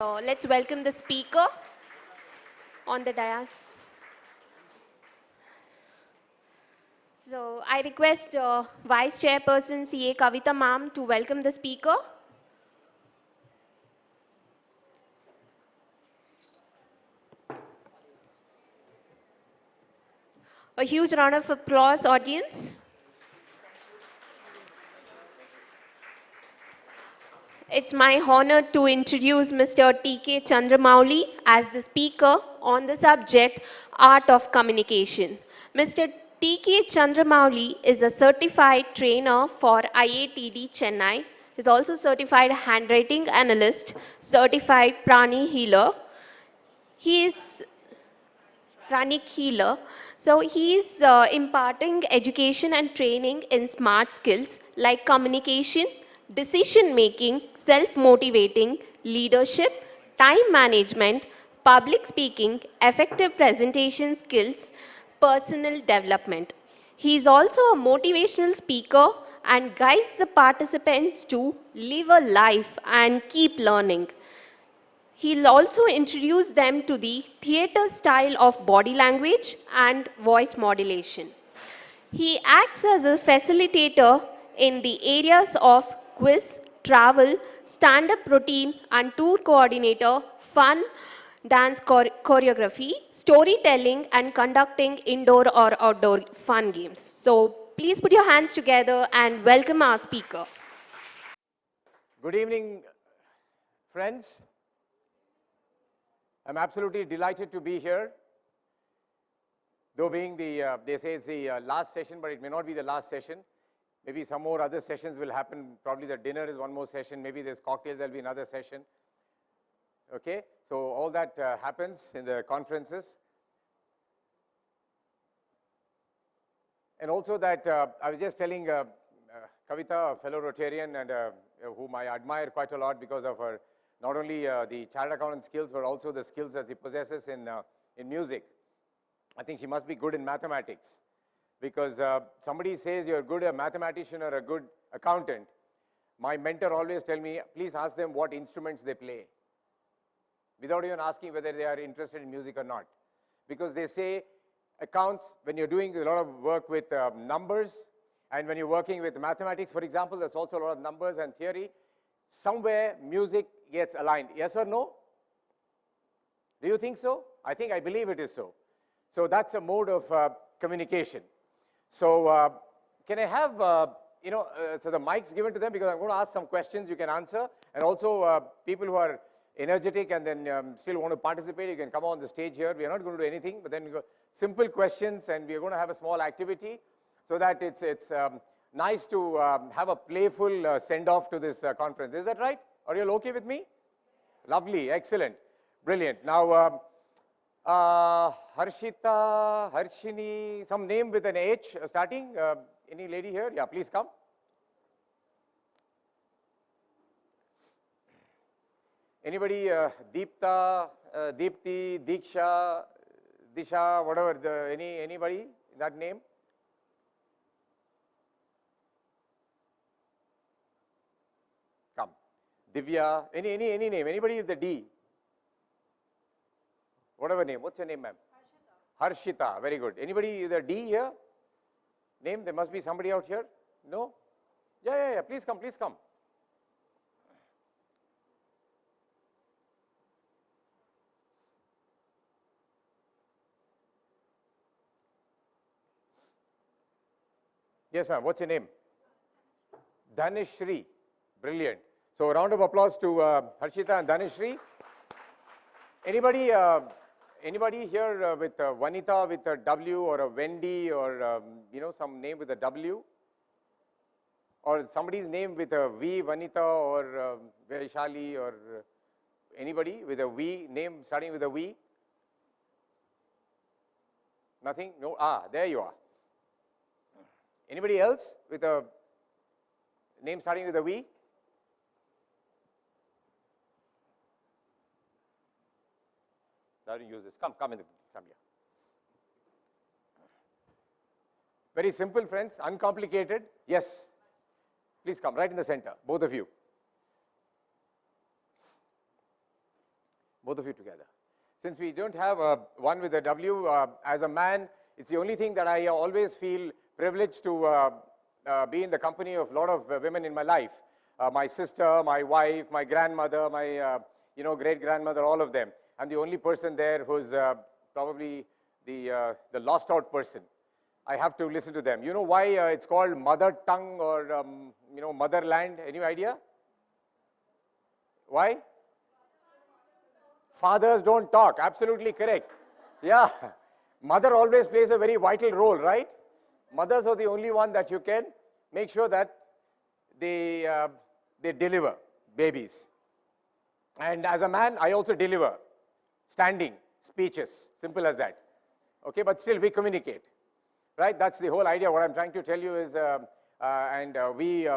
Let's welcome the speaker on the dais. So I request Vice Chairperson CA Kavita ma'am to welcome the speaker. A huge round of applause, audience. It's my honor to introduce Mr. T.K. Chandra Mouli as the speaker on the subject Art of Communication. Mr. T.K. Chandra Mouli is a certified trainer for IATD Chennai. He's also certified handwriting analyst, certified prani healer. He is pranic healer. So he is imparting education and training in smart skills like communication, decision making, self-motivating, leadership, time management, public speaking, effective presentation skills, personal development. He is also a motivational speaker and guides the participants to live a life and keep learning. He'll also introduce them to the theater style of body language and voice modulation. He acts as a facilitator in the areas of quiz, travel, stand-up routine and tour coordinator, fun, dance choreography, storytelling and conducting indoor or outdoor fun games. So please put your hands together and welcome our speaker. Good evening, friends. I'm absolutely delighted to be here. Though being the, they say it's the last session, but it may not be the last session. Maybe some more other sessions will happen. Probably the dinner is one more session. Maybe there's cocktails, there'll be another session. Okay, so all that happens in the conferences. And also that I was just telling Kavita, a fellow Rotarian and whom I admire quite a lot because of her not only the chartered accountant skills, but also the skills that she possesses in music. I think she must be good in mathematics because somebody says you're good a mathematician or a good accountant. My mentor always tell me, please ask them what instruments they play without even asking whether they are interested in music or not. Because they say accounts, when you're doing a lot of work with numbers and when you're working with mathematics, for example, there's also a lot of numbers and theory. Somewhere music gets aligned. Yes or no? Do you think so? I believe it is so. So that's a mode of communication. So can I have, so the mic's given to them because I'm going to ask some questions you can answer. And also people who are energetic and then still want to participate, you can come on the stage here. We are not going to do anything, but then we go simple questions and we are going to have a small activity so that it's nice to have a playful send-off to this conference. Is that right? Are you all okay with me? Lovely, excellent, brilliant. Now, Harshita, Harshini, some name with an H starting. Any lady here? Yeah, please come. Anybody? Deepta, Deepti, Diksha, Disha, whatever. Anybody that name? Come. Divya. Any name? Anybody with the D? Whatever name. What's your name, ma'am? Harshita. Harshita. Very good. Anybody with a D here? Name? There must be somebody out here. No? Yeah. Please come. Please come. Yes, ma'am. What's your name? Dhanishri. Brilliant. So, a round of applause to Harshita and Dhanishri. Anybody here with Vanita with a W or a Wendy or some name with a W? Or somebody's name with a V, Vanita or Vaishali or anybody with a V, name starting with a V? Nothing? No? Ah, there you are. Anybody else with a name starting with a V? I didn't use this. Come here. Very simple, friends, uncomplicated. Yes. Please come right in the center, both of you. Both of you together. Since we don't have one with a W, as a man, it's the only thing that I always feel privileged to be in the company of a lot of women in my life. My sister, my wife, my grandmother, my great-grandmother, all of them. I'm the only person there who's probably the lost out person. I have to listen to them. You know why it's called mother tongue or motherland? Any idea? Why? Fathers don't talk. Absolutely correct. Yeah. Mother always plays a very vital role, right? Mothers are the only one that you can make sure that they deliver babies. And as a man, I also deliver standing speeches. Simple as that. Okay, but still we communicate. Right? That's the whole idea. What I'm trying to tell you is, we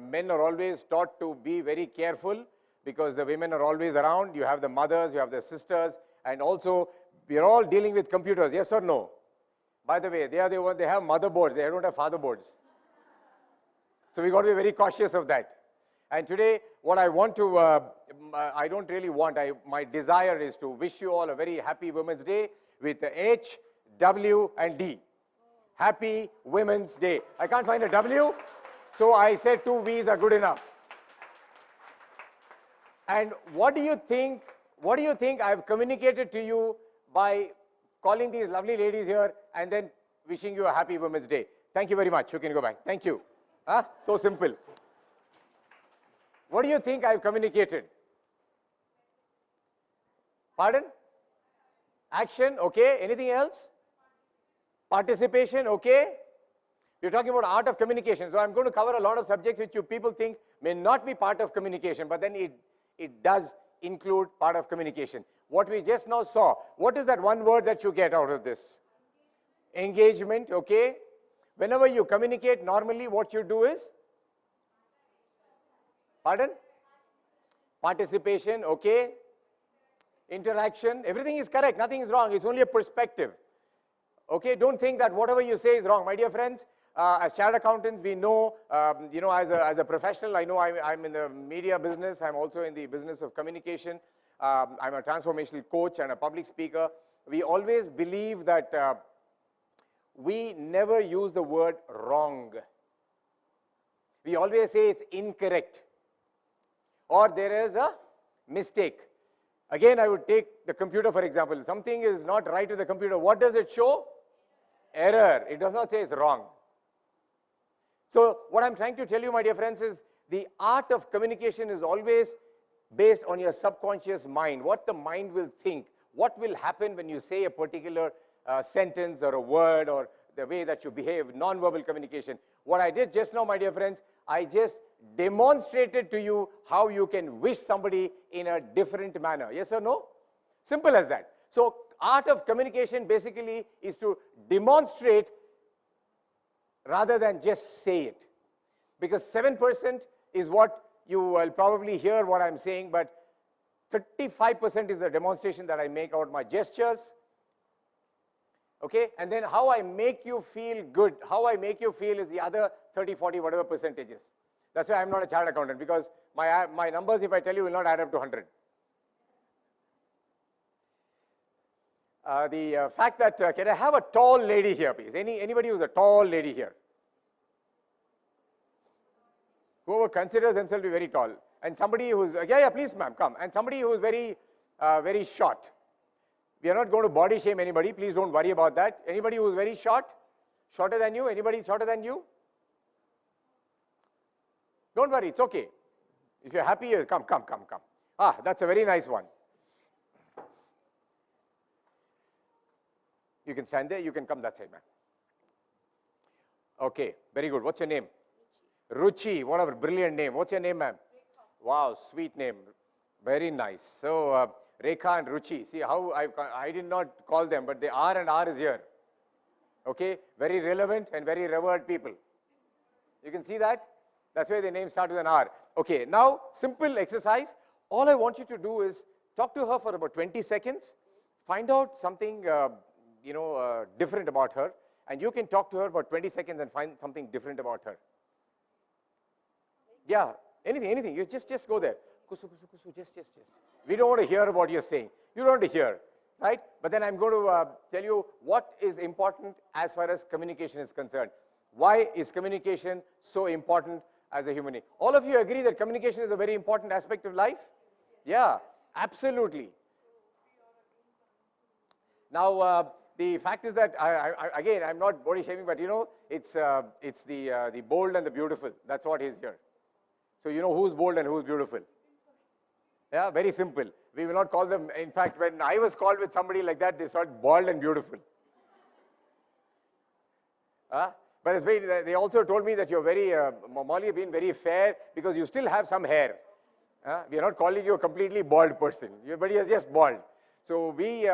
men are always taught to be very careful because the women are always around. You have the mothers, you have the sisters, and also we are all dealing with computers. Yes or no? By the way, they are the one. They have motherboards. They don't have fatherboards. So we got to be very cautious of that. And today, what I want to, I don't really want. My desire is to wish you all a very happy Women's Day with the H, W, and D. Happy Women's Day. I can't find a W, so I said 2 V's are good enough. And what do you think I've communicated to you by calling these lovely ladies here and then wishing you a happy Women's Day? Thank you very much. You can go back. Thank you. So simple. What do you think I've communicated? Pardon? Action, okay. Anything else? Participation, okay. We're talking about art of communication. So I'm going to cover a lot of subjects which you people think may not be part of communication, but then it does include part of communication. What we just now saw, what is that one word that you get out of this? Engagement, okay. Whenever you communicate, normally what you do is? Pardon? Participation, okay. Interaction, everything is correct, nothing is wrong, it's only a perspective. Okay, don't think that whatever you say is wrong. My dear friends, as chartered accountants, we know, as a professional, I know I'm in the media business, I'm also in the business of communication. I'm a transformational coach and a public speaker. We always believe that we never use the word wrong. We always say it's incorrect or there is a mistake. Again, I would take the computer for example. Something is not right with the computer. What does it show? Error. It does not say it's wrong. So what I'm trying to tell you, my dear friends, is the art of communication is always based on your subconscious mind, what the mind will think, what will happen when you say a particular sentence or a word or the way that you behave, non-verbal communication. What I did just now, my dear friends, I just demonstrated to you how you can wish somebody in a different manner. Yes or no? Simple as that. So art of communication basically is to demonstrate rather than just say it. Because 7% is what you will probably hear what I'm saying, but 35% is the demonstration that I make out my gestures. Okay, and then how I make you feel good, how I make you feel is the other 30, 40, whatever percentages. That's why I'm not a chartered accountant, because my numbers, if I tell you, will not add up to 100. The fact that, can I have a tall lady here, please? Anybody who's a tall lady here? Whoever considers themselves to be very tall. And somebody who's, yeah, please ma'am, come. And somebody who's very, very short. We are not going to body shame anybody. Please don't worry about that. Anybody who's very short? Shorter than you? Anybody shorter than you? Don't worry, it's okay. If you're happy, come. Ah, that's a very nice one. You can stand there, you can come that side, man. Okay, very good. What's your name? Ruchi. What a brilliant name. What's your name, ma'am? Wow, sweet name. Very nice. So, Rekha and Ruchi. See how I did not call them, but the R and R is here. Okay, very relevant and very revered people. You can see that? That's why the name starts with an R. Okay, now simple exercise. All I want you to do is talk to her for about 20 seconds. Find out something, different about her. And you can talk to her for 20 seconds and find something different about her. Yeah, anything. You just go there. kusu, kusu, kusu, just. We don't want to hear what you're saying. You don't want to hear, right? But then I'm going to tell you what is important as far as communication is concerned. Why is communication so important as a human being? All of you agree that communication is a very important aspect of life? Yeah, absolutely. Now, the fact is that, again, I'm not body shaming, but you know, it's the bold and the beautiful. That's what is here. So you know who's bold and who's beautiful. Yeah, very simple. We will not call them, in fact, when I was called with somebody like that, they said bald and beautiful. But it's very, they also told me that you're very, Mouli, have been very fair because you still have some hair. We are not calling you a completely bald person. Everybody is just bald. So we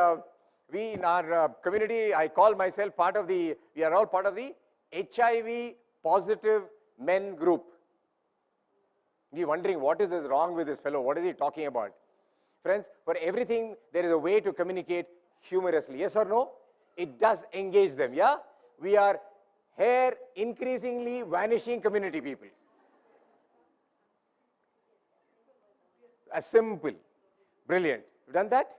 in our community, I call myself we are all part of the HIV positive men group. You're wondering what is wrong with this fellow? What is he talking about? Friends, for everything, there is a way to communicate humorously. Yes or no? It does engage them, yeah? We are hair increasingly vanishing community people. Simple. Brilliant. You've done that?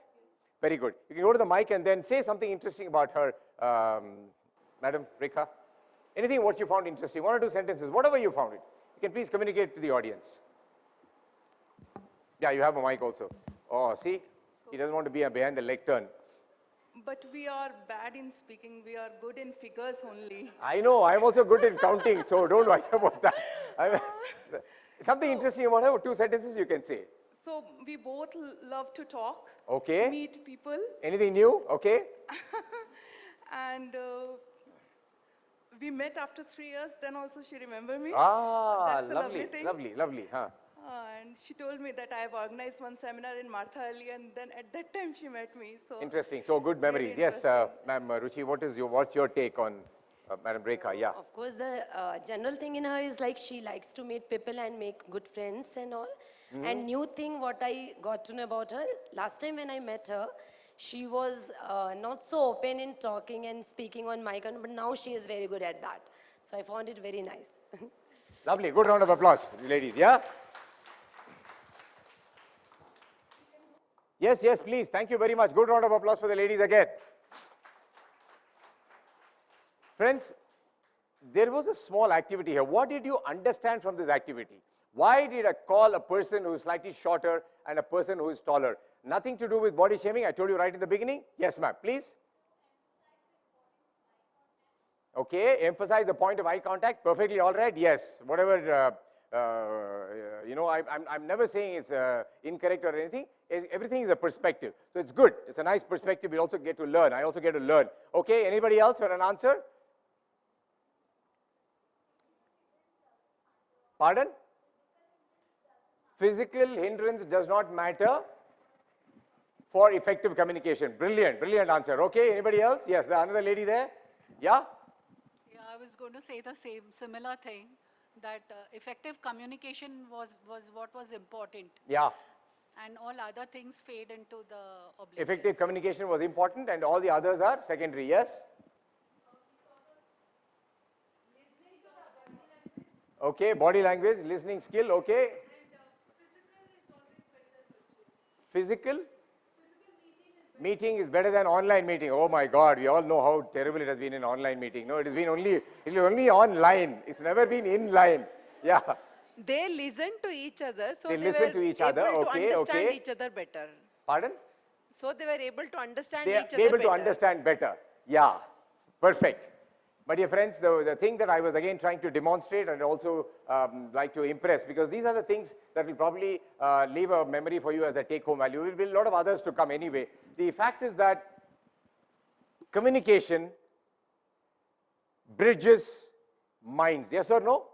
Very good. You can go to the mic and then say something interesting about her, Madam Rekha. Anything what you found interesting, 1 or 2 sentences, whatever you found it. You can please communicate to the audience. Yeah, you have a mic also. Oh, see? He doesn't want to be behind the lectern. But we are bad in speaking. We are good in figures only. I know. I'm also good in counting, so don't worry about that. Something interesting about her, 2 sentences you can say. So we both love to talk. Okay. Meet people. Anything new? Okay. And we met after 3 years. Then also she remembered me. Ah, That's a lovely, lovely thing. lovely. Huh. And she told me that I have organized one seminar in Martha Ali, and then at that time she met me. So interesting. So good memories. Yes, ma'am, Ruchi, what's your take on Madam Rekha? Yeah. Of course, the general thing in her is like she likes to meet people and make good friends and all. And new thing what I got to know about her, last time when I met her, she was not so open in talking and speaking on mic, but now she is very good at that. So I found it very nice. Lovely. Good round of applause, ladies. Yeah. Yes, please. Thank you very much. Good round of applause for the ladies again. Friends, there was a small activity here. What did you understand from this activity? Why did I call a person who is slightly shorter and a person who is taller? Nothing to do with body shaming. I told you right in the beginning. Yes, ma'am, please. Okay, emphasize the point of eye contact. Perfectly all right. Yes, whatever. You know, I'm never saying it's incorrect or anything. Everything is a perspective. So it's good. It's a nice perspective. We also get to learn. I also get to learn. Okay, anybody else for an answer? Pardon? Physical hindrance does not matter for effective communication. Brilliant, brilliant answer. Okay, anybody else? Yes, the another lady there. Yeah? Yeah, I was going to say the similar thing, that effective communication was what was important. Yeah. And all other things fade into the oblivion. Effective communication was important and all the others are secondary. Yes? Okay, body language, listening skill, okay. Physical? Meeting is better than online meeting. Oh my God, we all know how terrible it has been in online meeting. No, it has been only online. It's never been in line. Yeah. They listen to each other, so They they listen were to each able other, to okay, understand okay. each other better. Pardon? So they were able to understand They each are other able better. to understand better. Yeah, perfect. My dear friends, the thing that I was again trying to demonstrate and also like to impress, because these are the things that will probably leave a memory for you as a take-home value. There will be a lot of others to come anyway. The fact is that communication bridges minds. Yes or no?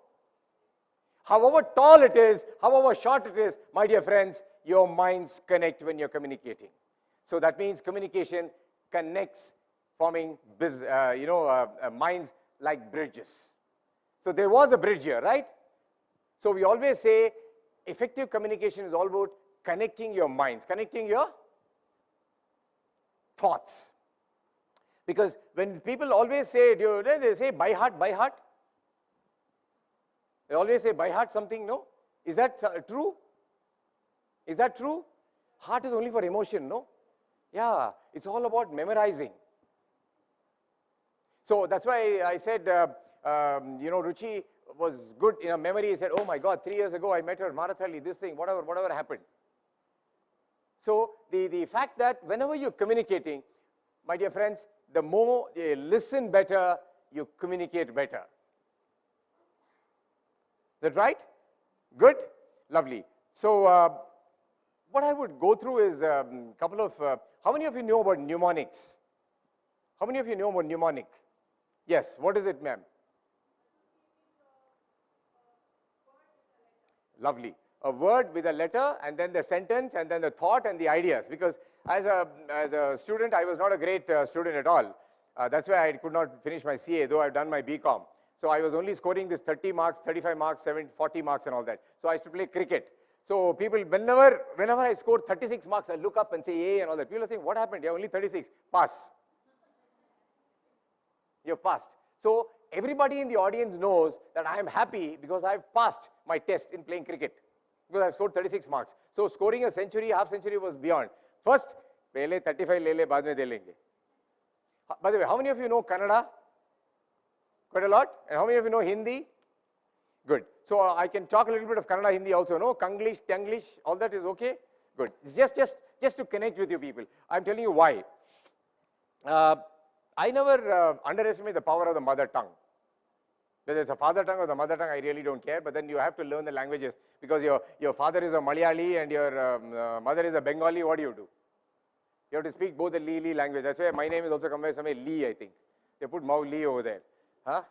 However tall it is, however short it is, my dear friends, your minds connect when you're communicating. So that means communication connects, forming minds like bridges. So there was a bridge here, right? So we always say effective communication is all about connecting your minds, connecting your thoughts. Because when people always say, they say by heart, by heart. They always say by heart something, no? Is that true? Is that true? Heart is only for emotion, no? Yeah, it's all about memorizing. So that's why I said, Ruchi was good in her memory. He said, oh my God, 3 years ago I met her, Marathali, this thing, whatever happened. So the fact that whenever you're communicating, my dear friends, the more you listen better, you communicate better. Is that right? Good? Lovely. So what I would go through is a couple of, how many of you know about mnemonics? How many of you know about mnemonic? Yes, what is it, ma'am? Lovely. A word with a letter, and then the sentence, and then the thought and the ideas. Because as a student, I was not a great student at all. That's why I could not finish my CA, though I've done my BCom. So I was only scoring this 30 marks, 35 marks, 40 marks and all that. So I used to play cricket. So people, whenever I scored 36 marks, I look up and say, hey, and all that. People think, what happened? You're only 36. Pass. You're passed. So everybody in the audience knows that I am happy because I've passed my test in playing cricket. Because I've scored 36 marks. So scoring a century, half century was beyond. First, pehle 35 le le, baad mein de lenge. By the way, how many of you know Kannada? Quite a lot. And how many of you know Hindi? Good. So I can talk a little bit of Kannada, Hindi also. No? Kanglish, Tanglish, all that is okay? Good. It's just to connect with you people. I'm telling you why. I never underestimate the power of the mother tongue. Whether it's a father tongue or the mother tongue, I really don't care. But then you have to learn the languages because your father is a Malayali and your mother is a Bengali. What do? You have to speak both the Lee language. That's why my name is also come by somewhere Lee, I think. They put Mouli over there. Huh?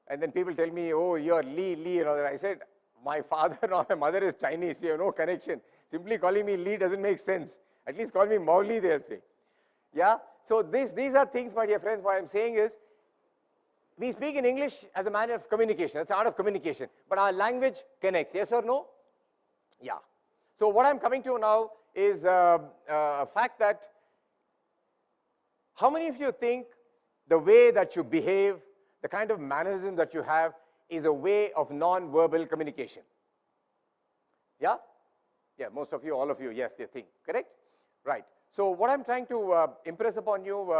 And then people tell me, oh, you're Lee, and all that. I said, my father or my mother is Chinese. You have no connection. Simply calling me Lee doesn't make sense. At least call me Mouli, they'll say. Yeah? So these are things, my dear friends, what I'm saying is, we speak in English as a manner of communication. It's art of communication. But our language connects. Yes or no? Yeah. So what I'm coming to now is a fact that how many of you think the way that you behave, the kind of mannerism that you have is a way of non-verbal communication? Yeah? Yeah, most of you, all of you, yes, they think. Correct? Right. So what I'm trying to impress upon you,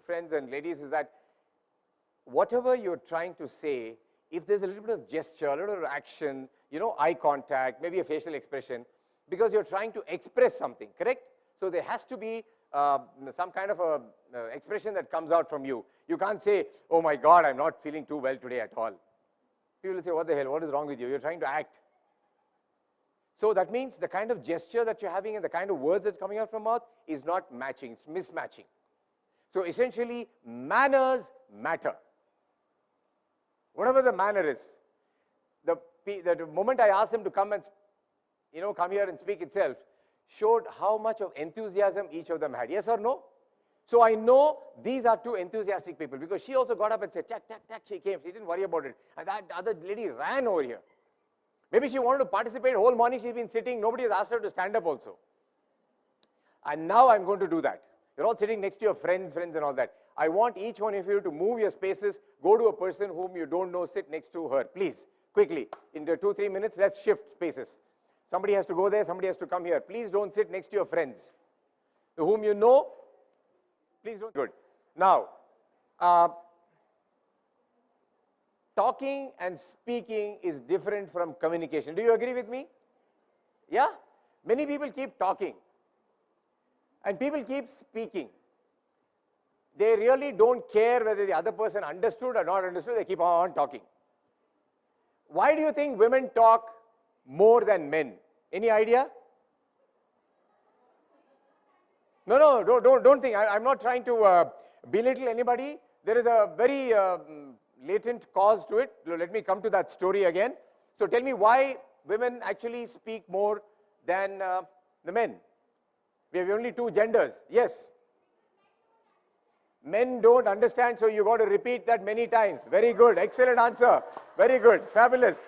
friends and ladies, is that whatever you're trying to say, if there's a little bit of gesture, a little bit of action, eye contact, maybe a facial expression, because you're trying to express something, correct? So there has to be some kind of a expression that comes out from you. You can't say, oh my God, I'm not feeling too well today at all. People will say, what the hell, what is wrong with you? You're trying to act. So that means the kind of gesture that you're having and the kind of words that's coming out from mouth is not matching, it's mismatching. So essentially, manners matter. Whatever the manner is. The moment I asked them to come and, come here and speak itself, showed how much of enthusiasm each of them had. Yes or no? So I know these are two enthusiastic people because she also got up and said, tack, she came. She didn't worry about it. And that other lady ran over here. Maybe she wanted to participate whole morning. She's been sitting. Nobody has asked her to stand up also. And now I'm going to do that. You're all sitting next to your friends and all that. I want each one of you to move your spaces, go to a person whom you don't know, sit next to her. Please, quickly, in the 2-3 minutes, let's shift spaces. Somebody has to go there, somebody has to come here. Please don't sit next to your friends. Whom you know, please don't. Good. Now, talking and speaking is different from communication. Do you agree with me? Yeah? Many people keep talking. And people keep speaking. They really don't care whether the other person understood or not understood. They keep on talking. Why do you think women talk more than men? Any idea? No, don't think. I'm not trying to belittle anybody. There is a very latent cause to it. Let me come to that story again. So tell me why women actually speak more than the men. We have only two genders. Yes. Men don't understand, so you got to repeat that many times. Very good. Excellent answer. Very good. Fabulous.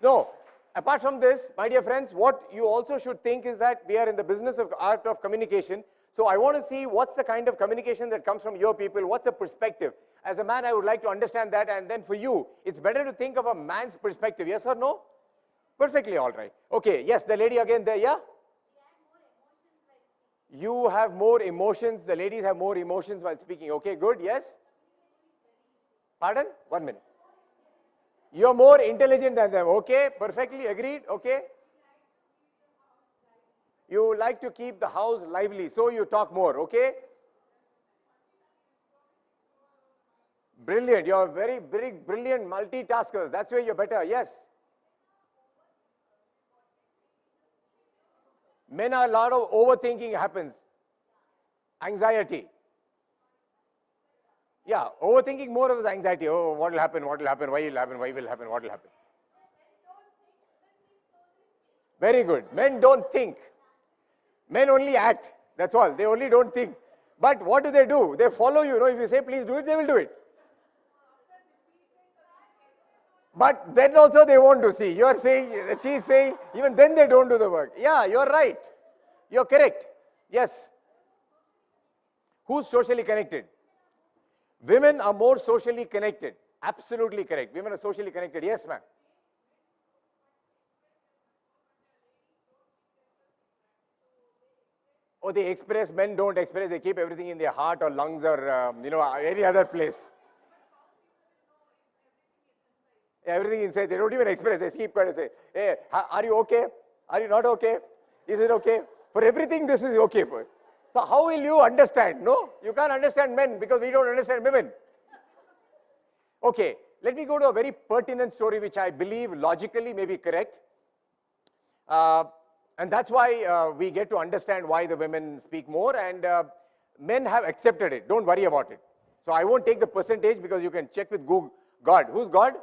No. Apart from this, my dear friends, what you also should think is that we are in the business of art of communication. So I want to see what's the kind of communication that comes from your people. What's the perspective? As a man, I would like to understand that. And then for you, it's better to think of a man's perspective. Yes or no? Perfectly all right. Okay, yes, the lady again there, yeah? You have more emotions, the ladies have more emotions while speaking. Okay, good, yes? Pardon? 1 minute. You're more intelligent than them. Okay, perfectly agreed. Okay. You like to keep the house lively, so you talk more. Okay. Brilliant. You're very, very brilliant multitaskers. That's where you're better. Yes. Men are a lot of overthinking happens. Anxiety. Yeah, overthinking more of anxiety. Oh, what will happen? What will happen? Why will happen? Why will happen? What will happen? Very good. Men don't think. Men only act. That's all. They only don't think. But what do? They follow you. If you say please do it, they will do it. But then also they won't do. See, you are saying, she's saying, even then they don't do the work. Yeah, you're right. You're correct. Yes. Who's socially connected? Women are more socially connected. Absolutely correct. Women are socially connected. Yes, ma'am. Oh, they express, men don't express, they keep everything in their heart or lungs or, any other place. Everything inside, they don't even express, they keep quiet and say, hey, are you okay? Are you not okay? Is it okay? For everything, this is okay for. So how will you understand? No, you can't understand men because we don't understand women. Okay, let me go to a very pertinent story which I believe logically may be correct. And that's why we get to understand why the women speak more, and men have accepted it. Don't worry about it. So I won't take the percentage because you can check with Google. God. Who's God?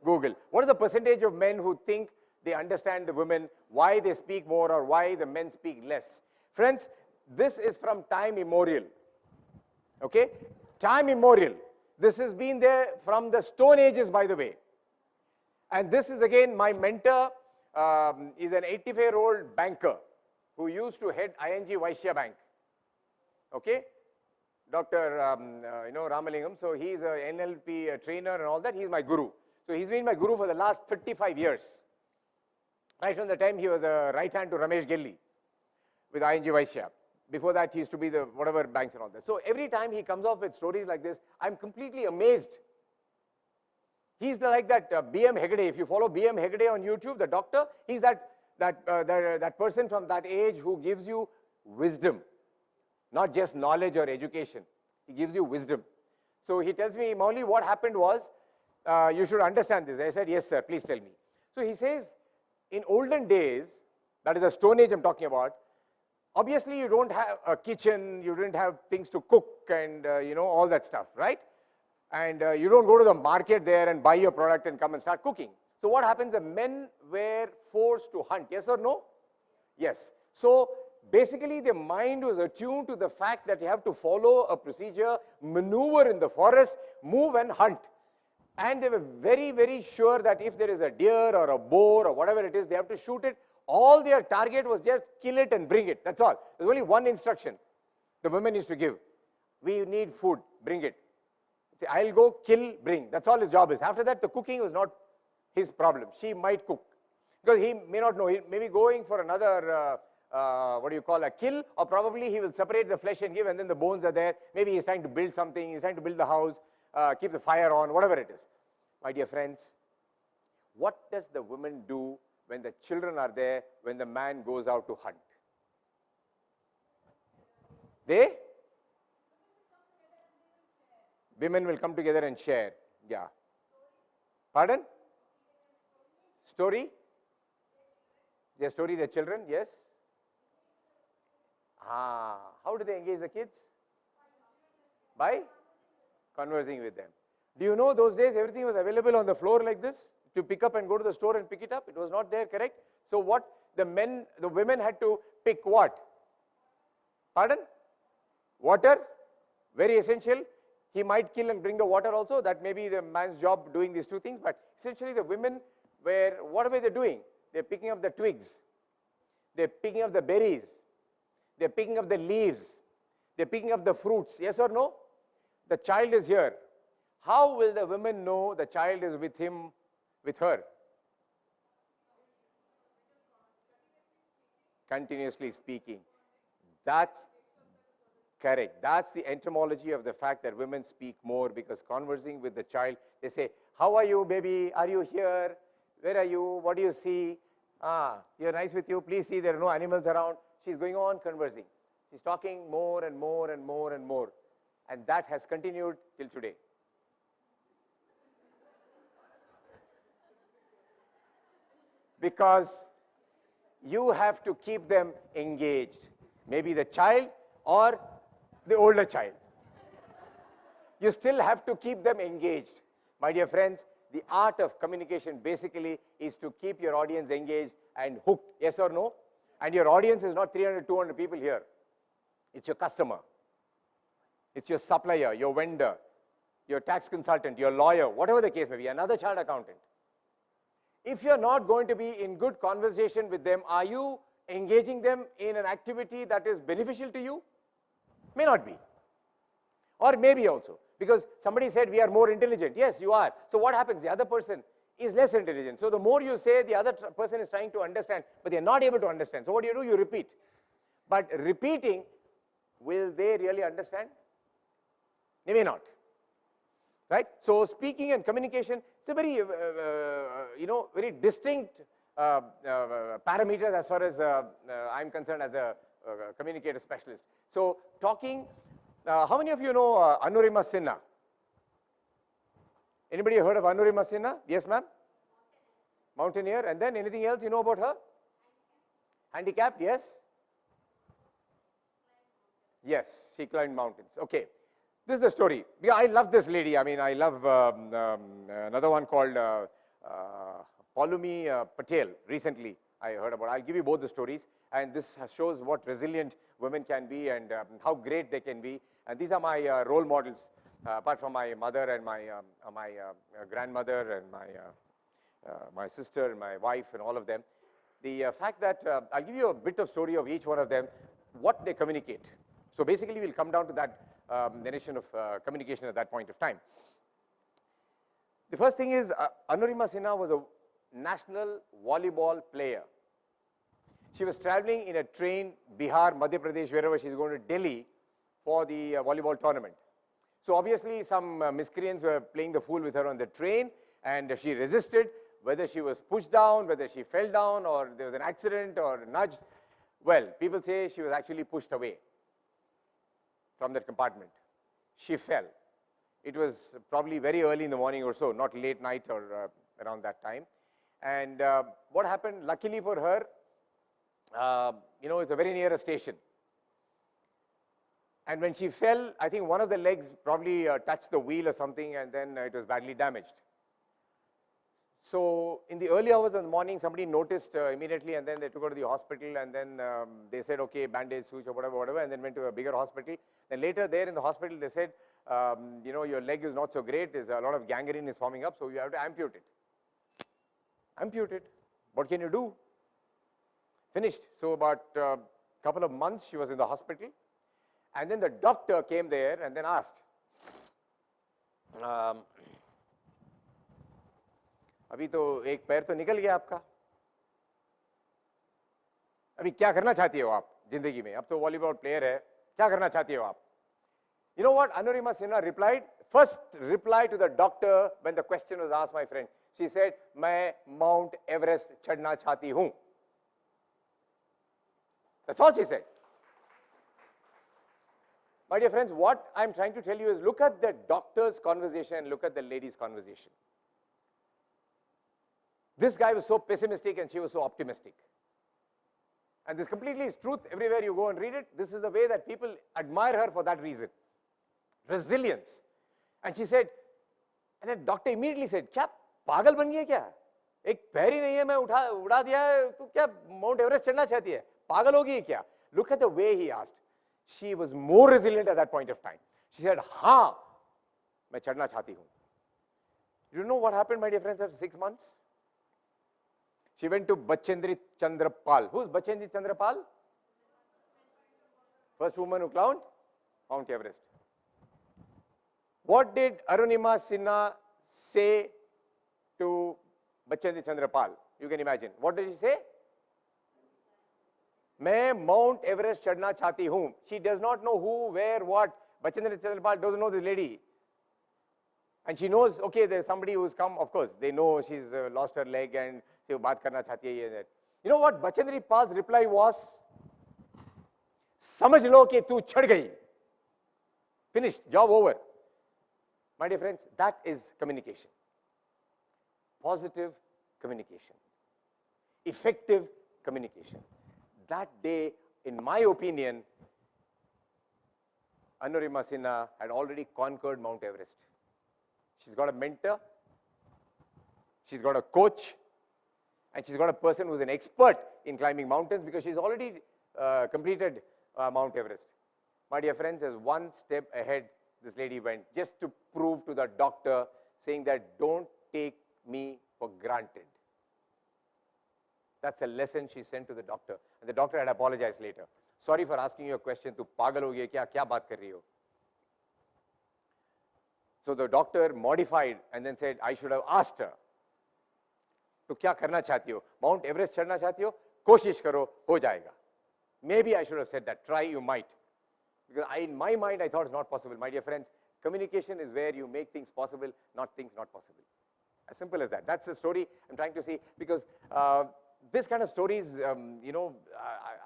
Google. What is the percentage of men who think they understand the women, why they speak more or why the men speak less? Friends, this is from time immemorial. Okay? Time immemorial. This has been there from the Stone Ages, by the way. And this is again my mentor. Is an 85-year-old banker who used to head ING Vaishya Bank. Okay, Dr. Ramalingam. So he's an NLP trainer and all that. He's my guru. So he's been my guru for the last 35 years. Right from the time he was a right hand to Ramesh Gelli with ING Vaishya. Before that, he used to be the whatever banks and all that. So every time he comes off with stories like this, I'm completely amazed. He's like that B.M. Hegde. If you follow B.M. Hegde on YouTube, the doctor, he's that person from that age who gives you wisdom, not just knowledge or education. He gives you wisdom. So he tells me, Mouli, what happened was, you should understand this. I said, yes, sir, please tell me. So he says, in olden days, that is the Stone Age I'm talking about, obviously you don't have a kitchen, you didn't have things to cook and, all that stuff, right? And you don't go to the market there and buy your product and come and start cooking. So what happens? The men were forced to hunt, yes or no? Yes. So basically the mind was attuned to the fact that you have to follow a procedure, maneuver in the forest, move and hunt. And they were very, very sure that if there is a deer or a boar or whatever it is, they have to shoot it. All their target was just kill it and bring it. That's all. There's only one instruction the women used to give. We need food, bring it. Say, I'll go kill, bring. That's all his job is. After that, the cooking was not his problem. She might cook. Because he may not know. He may be going for another, a kill, or probably he will separate the flesh and give, and then the bones are there. Maybe he's trying to build something. He's trying to build the house, keep the fire on, whatever it is. My dear friends, what does the woman do when the children are there, when the man goes out to hunt? Women will come together and share. Yeah. Pardon? Story? Their story, their children, yes. How do they engage the kids? By conversing with them. Do you know those days everything was available on the floor like this? To pick up and go to the store and pick it up? It was not there, correct? So what the women had to pick what? Pardon? Water? Very essential. He might kill and bring the water also. That may be the man's job doing these two things. But essentially the women were, what were they doing? They're picking up the twigs. They're picking up the berries. They're picking up the leaves. They're picking up the fruits. Yes or no? The child is here. How will the women know the child is with him, with her? continuously speaking. That's correct. That's the etymology of the fact that women speak more, because conversing with the child, they say, how are you, baby? Are you here? Where are you? What do you see? You're nice with you. Please see there are no animals around. She's going on conversing. She's talking more and more and more and more. And that has continued till today. Because you have to keep them engaged. Maybe the child or the older child. You still have to keep them engaged. My dear friends, the art of communication basically is to keep your audience engaged and hooked, yes or no? And your audience is not 300, 200 people here. It's your customer. It's your supplier, your vendor, your tax consultant, your lawyer, whatever the case may be, another child accountant. If you're not going to be in good conversation with them, are you engaging them in an activity that is beneficial to you? May not be. Or maybe also. Because somebody said we are more intelligent. Yes, you are. So what happens? The other person is less intelligent. So the more you say, the other person is trying to understand, but they're not able to understand. So what do? You repeat. But repeating, will they really understand? They may not. Right? So speaking and communication, it's a very, very distinct parameters as far as I'm concerned as a communicator specialist. So talking, how many of you know Anurima Sinha? Anybody heard of Anurima Sinha? Yes, ma'am? Mountaineer. And then anything else you know about her? Handicapped, yes? Yes, she climbed mountains. Okay. This is the story. Yeah, I love this lady. I mean, I love another one called Paulumi Patel. Recently, I heard about. I'll give you both the stories, and this shows what resilient women can be and how great they can be. And these are my role models, apart from my mother and my grandmother and my sister, my wife, and all of them. The fact that I'll give you a bit of story of each one of them, what they communicate. So basically, we'll come down to that narration of communication at that point of time. The first thing is Anurima Sinha was a national volleyball player. She was traveling in a train, Bihar, Madhya Pradesh, wherever she's going to Delhi for the volleyball tournament. So obviously some miscreants were playing the fool with her on the train, and she resisted. Whether she was pushed down, whether she fell down, or there was an accident or nudged, well, people say she was actually pushed away from that compartment. She fell. It was probably very early in the morning or so, not late night or around that time. And what happened, luckily for her, it's a very near a station. And when she fell, I think one of the legs probably touched the wheel or something, and then it was badly damaged. So in the early hours of the morning, somebody noticed immediately, and then they took her to the hospital, and then they said, okay, bandage, switch, or whatever, and then went to a bigger hospital. Then later there in the hospital, they said, your leg is not so great, there's a lot of gangrene is forming up, so you have to amputate it. Amputate. What can you do? Finished. So about a couple of months she was in the hospital, and then the doctor came there and then asked, अभी तो एक पैर तो निकल गया आपका, अभी क्या करना चाहती हो आप जिंदगी में? अब तो वॉलीबॉल प्लेयर है, क्या करना चाहती हो आप? You know what Anurima Sinha replied? First reply to the doctor when the question was asked, my friend. She said, मैं Mount Everest चढ़ना चाहती हूँ. That's all she said. My dear friends, what I'm trying to tell you is look at the doctor's conversation and look at the lady's conversation. This guy was so pessimistic and she was so optimistic. And this completely is truth. Everywhere you go and read it, this is the way that people admire her for that reason. Resilience. And she said, and then doctor immediately said, क्या पागल बन गया क्या? एक पैर ही नहीं है, मैं उड़ा दिया है, तू क्या Mount Everest चढ़ना चाहती है? पागल होगी है क्या? Look at the way he asked. She was more resilient at that point of time. She said, हाँ, मैं चढ़ना चाहती हूँ. You know what happened, my dear friends, after 6 months? She went to Bachendri Chandra Pal. Who's Bachendri Chandra Pal? First woman who climbed Mount Everest. What did Arunima Sinha say to Bachendri Chandra Pal? You can imagine. What did she say? मैं Mount Everest चढ़ना चाहती हूँ. She does not know who, where, what. Bachendra Chandrapal doesn't know this lady. And she knows, okay, there's somebody who's come, of course, they know she's lost her leg and she baat karna chahti hai ye that. You know what Bachendra Pal's reply was? समझ लो कि तू चढ़ गई. Finished, job over. My dear friends, that is communication. Positive communication. Effective communication. That day, in my opinion, Anurima Sinha had already conquered Mount Everest. She's got a mentor, she's got a coach, and she's got a person who's an expert in climbing mountains because she's already completed Mount Everest. My dear friends, as one step ahead, this lady went just to prove to the doctor, saying that don't take me for granted. That's a lesson she sent to the doctor, and the doctor had apologized later. Sorry for asking you a question. Tu pagal ho gaya kya baat kar rahi ho? So the doctor modified and then said, I should have asked her. तो क्या करना चाहती हो? Mount Everest चढ़ना चाहती हो? कोशिश करो, हो जाएगा. Maybe I should have said that. Try, you might. Because in my mind, I thought it's not possible. My dear friends, communication is where you make things possible, not things not possible. As simple as that. That's the story I'm trying to say. Because this kind of stories, you know,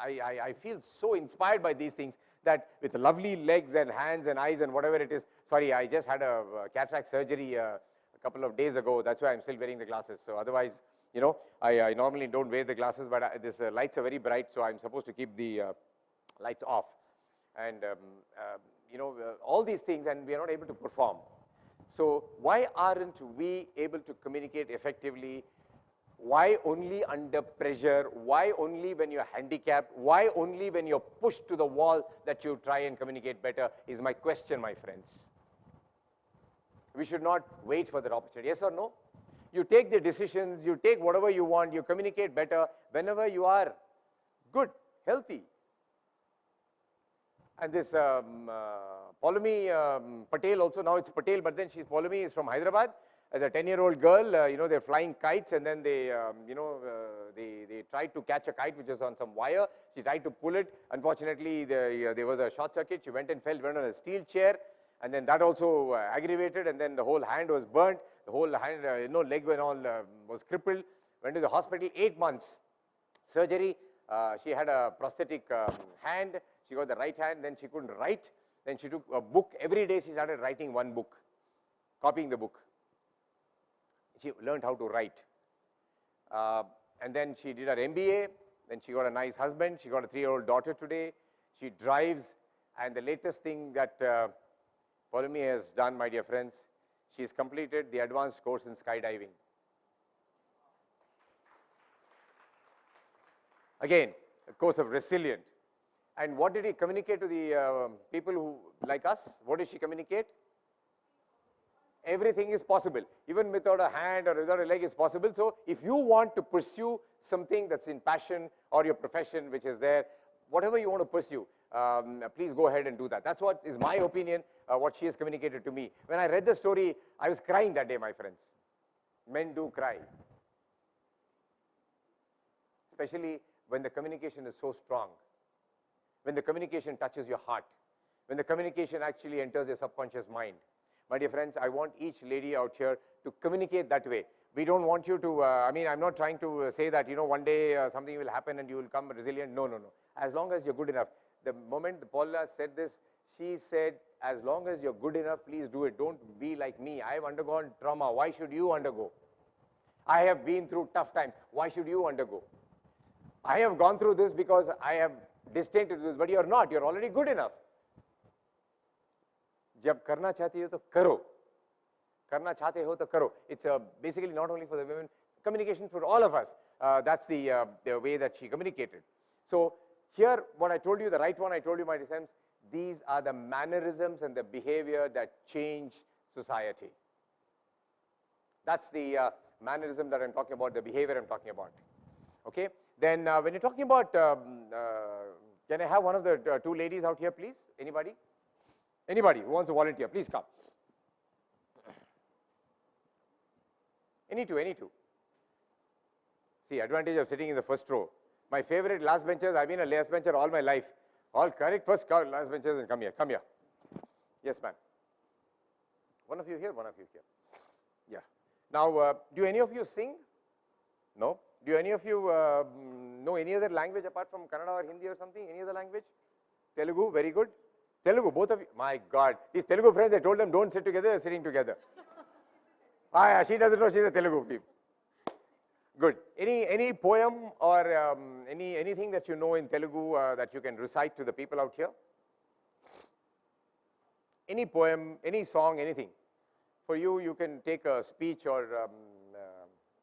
I feel so inspired by these things that with lovely legs and hands and eyes and whatever it is. Sorry, I just had a cataract surgery a couple of days ago. That's why I'm still wearing the glasses. So otherwise, you know, I normally don't wear the glasses, but these lights are very bright, so I'm supposed to keep the lights off. And, you know, all these things, and we are not able to perform. So why aren't we able to communicate effectively? Why only under pressure? Why only when you're handicapped? Why only when you're pushed to the wall that you try and communicate better is my question, my friends. We should not wait for that opportunity. Yes or no? You take the decisions, you take whatever you want, you communicate better whenever you are good, healthy. And this Paulami Patel also, now it's Patel, but then Paulami is from Hyderabad. As a 10-year-old girl, you know, they're flying kites, and then they, you know, they tried to catch a kite which was on some wire. She tried to pull it. Unfortunately, there was a short circuit. She went and fell, went on a steel chair, and then that also aggravated, and then the whole hand was burnt. The whole hand, you know, leg and all was crippled. Went to the hospital, 8 months. Surgery, she had a prosthetic hand. She got the right hand, then she couldn't write. Then she took a book. Every day she started writing one book, copying the book. She learned how to write. And then she did her MBA. Then she got a nice husband. She got a 3-year-old daughter today. She drives. And the latest thing that Paulami has done, my dear friends, she's completed the advanced course in skydiving. Again, a course of resilient. And what did he communicate to the people who like us? What did she communicate? Everything is possible. Even without a hand or without a leg is possible. So if you want to pursue something that's in passion or your profession which is there, whatever you want to pursue, please go ahead and do that. That's what is my opinion, what she has communicated to me. When I read the story, I was crying that day, my friends. Men do cry. Especially when the communication is so strong. When the communication touches your heart. When the communication actually enters your subconscious mind. My dear friends, I want each lady out here to communicate that way. We don't want you to, I mean, I'm not trying to say that, you know, one day something will happen and you will come resilient. No, no, no. As long as you're good enough. The moment Paula said this, she said, as long as you're good enough, please do it. Don't be like me. I have undergone trauma. Why should you undergo? I have been through tough times. Why should you undergo? I have gone through this because I have disdained to do this, but you're not. You're already good enough. जब करना चाहती हो तो करो, करना चाहते हो तो करो. It's basically not only for the women, communication for all of us. That's the way that she communicated. So here, what I told you, the right one I told you, my dear friends, these are the mannerisms and the behavior that change society. That's the mannerism that I'm talking about, the behavior I'm talking about. Okay. Then when you're talking about, can I have one of the two ladies out here, please? Anybody? Anybody who wants to volunteer, please come. Any two, any two. See, advantage of sitting in the first row. My favorite last benchers, I've been a last bencher all my life. All correct, first last benchers and come here, come here. Yes, ma'am. One of you here, one of you here. Yeah. Now, do any of you sing? No? Do any of you know any other language apart from Kannada or Hindi or something? Any other language? Telugu, very good. Telugu, both of you. My God, these Telugu friends, I told them don't sit together, they're sitting together. She doesn't know she's a Telugu people. Good. Any poem or anything that you know in Telugu that you can recite to the people out here? Any poem, any song, anything. For you, you can take a speech or,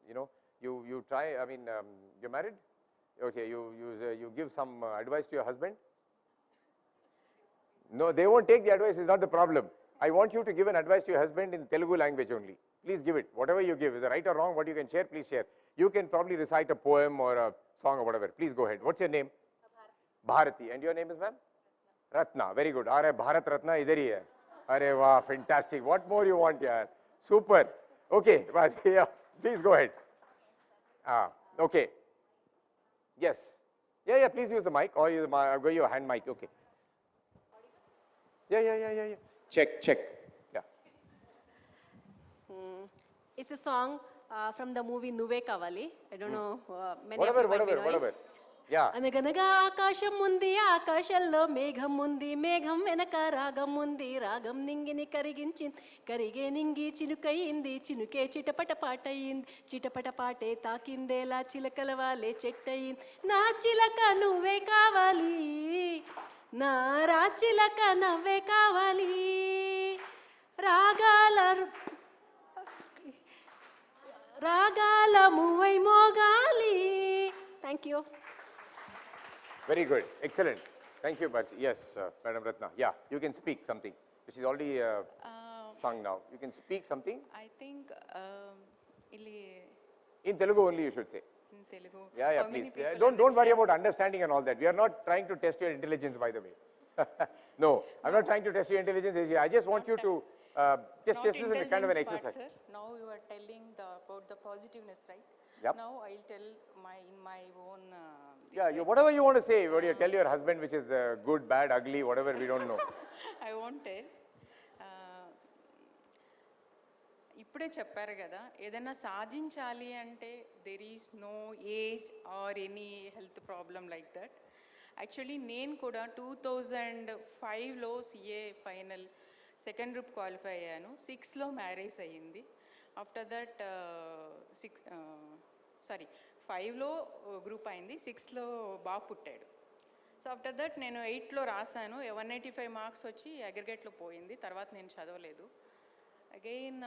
you know, you try, I mean, you're married? Okay, you give some advice to your husband? No, they won't take the advice, is not the problem. I want you to give an advice to your husband in Telugu language only. Please give it. Whatever you give, is it right or wrong, what you can share, please share. You can probably recite a poem or a song or whatever. Please go ahead. What's your name? Bharati. And your name is ma'am? Ratna. Very good. Are Bharat Ratna idhar hi hai. Are wow, fantastic. What more you want here? Super. Okay, yeah, please go ahead. Okay. Yes. Yeah, please use the mic or use your hand mic. Okay. Yeah. Check. Yeah. It's a song from the movie Nuve Kavali. I don't know. Many of you might be knowing. Whatever. Yeah. అనగనగా ఆకాశం ఉంది ఆకాశంలో మేఘం ఉంది మేఘం వెనక రాగం ఉంది రాగం నింగిని కరిగించింది కరిగే నింగి చినుకయింది చినుకే చిటపట పాటయింది చిటపట పాటే తాకిందేలా చిలకల వాలే చెట్టయింది నా చిలక నువ్వే కావాలి నా రాచిలక నవ్వే కావాలి రాగాల మువై మోగాలి. Thank you. Very good. Excellent. Thank you. But yes, Madam Ratna. Yeah, you can speak something. Which is already sung now. You can speak something. I think In Telugu only you should say. in Telugu. Yeah, how many please. people Don't worry understand? about understanding and all that. We are not trying to test your intelligence, by the way. No, I'm not trying to test your intelligence. I just want you to just Not test this as a kind of an intelligence part, exercise. sir. Now you are telling about the positiveness, right? Yep. Now I'll tell in my own. Yeah, whatever you want to say, what do you tell your husband, which is good, bad, ugly, whatever, we don't know. I won't tell. ఇప్పుడే చెప్పారు కదా ఏదైనా సాధించాలి అంటే there is no age or any health problem like that. Actually నేను కూడా 2005లో CA final second group qualify అయ్యాను. 6లో మ్యారేజ్ అయ్యింది. ఆఫ్టర్ దట్ 5లో గ్రూప్ అయింది, 6లో బాబు పుట్టాడు. సో ఆఫ్టర్ దట్ నేను 8లో రాశాను, 185 మార్క్స్ వచ్చి అగ్రిగేట్లో పోయింది. తర్వాత నేను చదవలేదు. అగైన్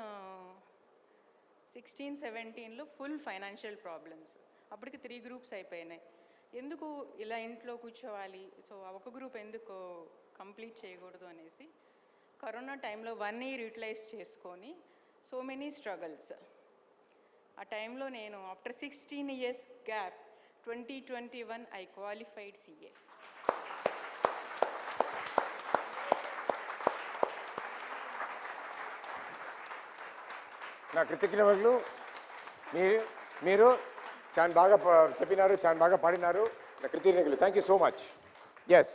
16-17లో ఫుల్ ఫైనాన్షియల్ ప్రాబ్లమ్స్. అప్పటికి 3 గ్రూప్స్ అయిపోయినాయి. ఎందుకు ఇలా ఇంట్లో కూర్చోవాలి, సో ఒక గ్రూప్ ఎందుకు కంప్లీట్ చేయకూడదు అనేసి కరోనా టైంలో 1 ఇయర్ యూటిలైజ్ చేసుకొని సో మెనీ స్ట్రగల్స్. ఆ టైంలో నేను after 16 years gap 2021 I qualified CA. నా కృతజ్ఞతలు. మీరు చాలా బాగా చెప్పినారు, చాలా బాగా పాడినారు. నా కృతజ్ఞతలు. Thank you so much. Yes,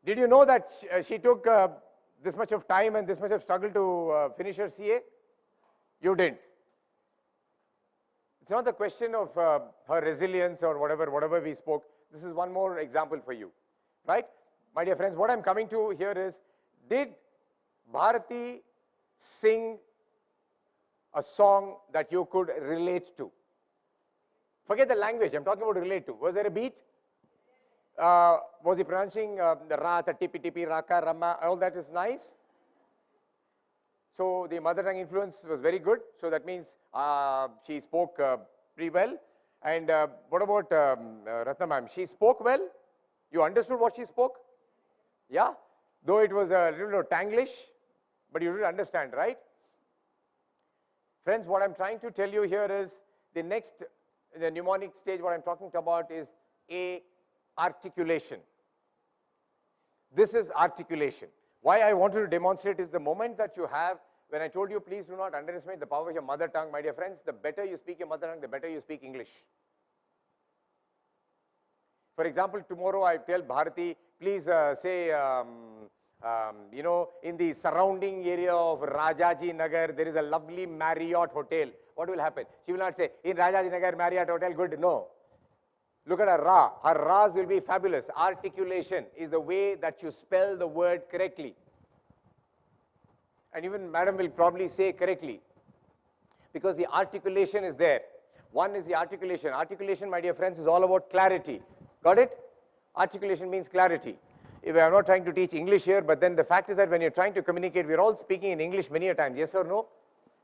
did you know that she took this much of time and this much of struggle to finish her CA? You didn't. It's not the question of her resilience or whatever we spoke. This is one more example for you, right? My dear friends, what I'm coming to here is, did Bharati sing a song that you could relate to? Forget the language, I'm talking about relate to. Was there a beat? Was he pronouncing the ra, the tipi tipi, raka, rama, all that is nice? So the mother tongue influence was very good. So that means she spoke pretty well. And what about Ratna ma'am? She spoke well? You understood what she spoke? Yeah? Though it was a little Tanglish, but you did understand, right? Friends, what I'm trying to tell you here is, the next, the mnemonic stage, what I'm talking about is articulation. This is articulation. Why I wanted to demonstrate is the moment that you have, when I told you, please do not underestimate the power of your mother tongue. My dear friends, the better you speak your mother tongue, the better you speak English. For example, tomorrow I tell Bharati, please say, you know, in the surrounding area of Rajaji Nagar, there is a lovely Marriott hotel. What will happen? She will not say, in Rajaji Nagar, Marriott hotel, good. No. Look at her Ra. Her Ra's will be fabulous. Articulation is the way that you spell the word correctly. And even madam will probably say correctly, because the articulation is there. One is the articulation. Articulation, my dear friends, is all about clarity. Got it? Articulation means clarity. If I am not trying to teach English here, but then the fact is that when you're trying to communicate, we're all speaking in English many a time. Yes or no?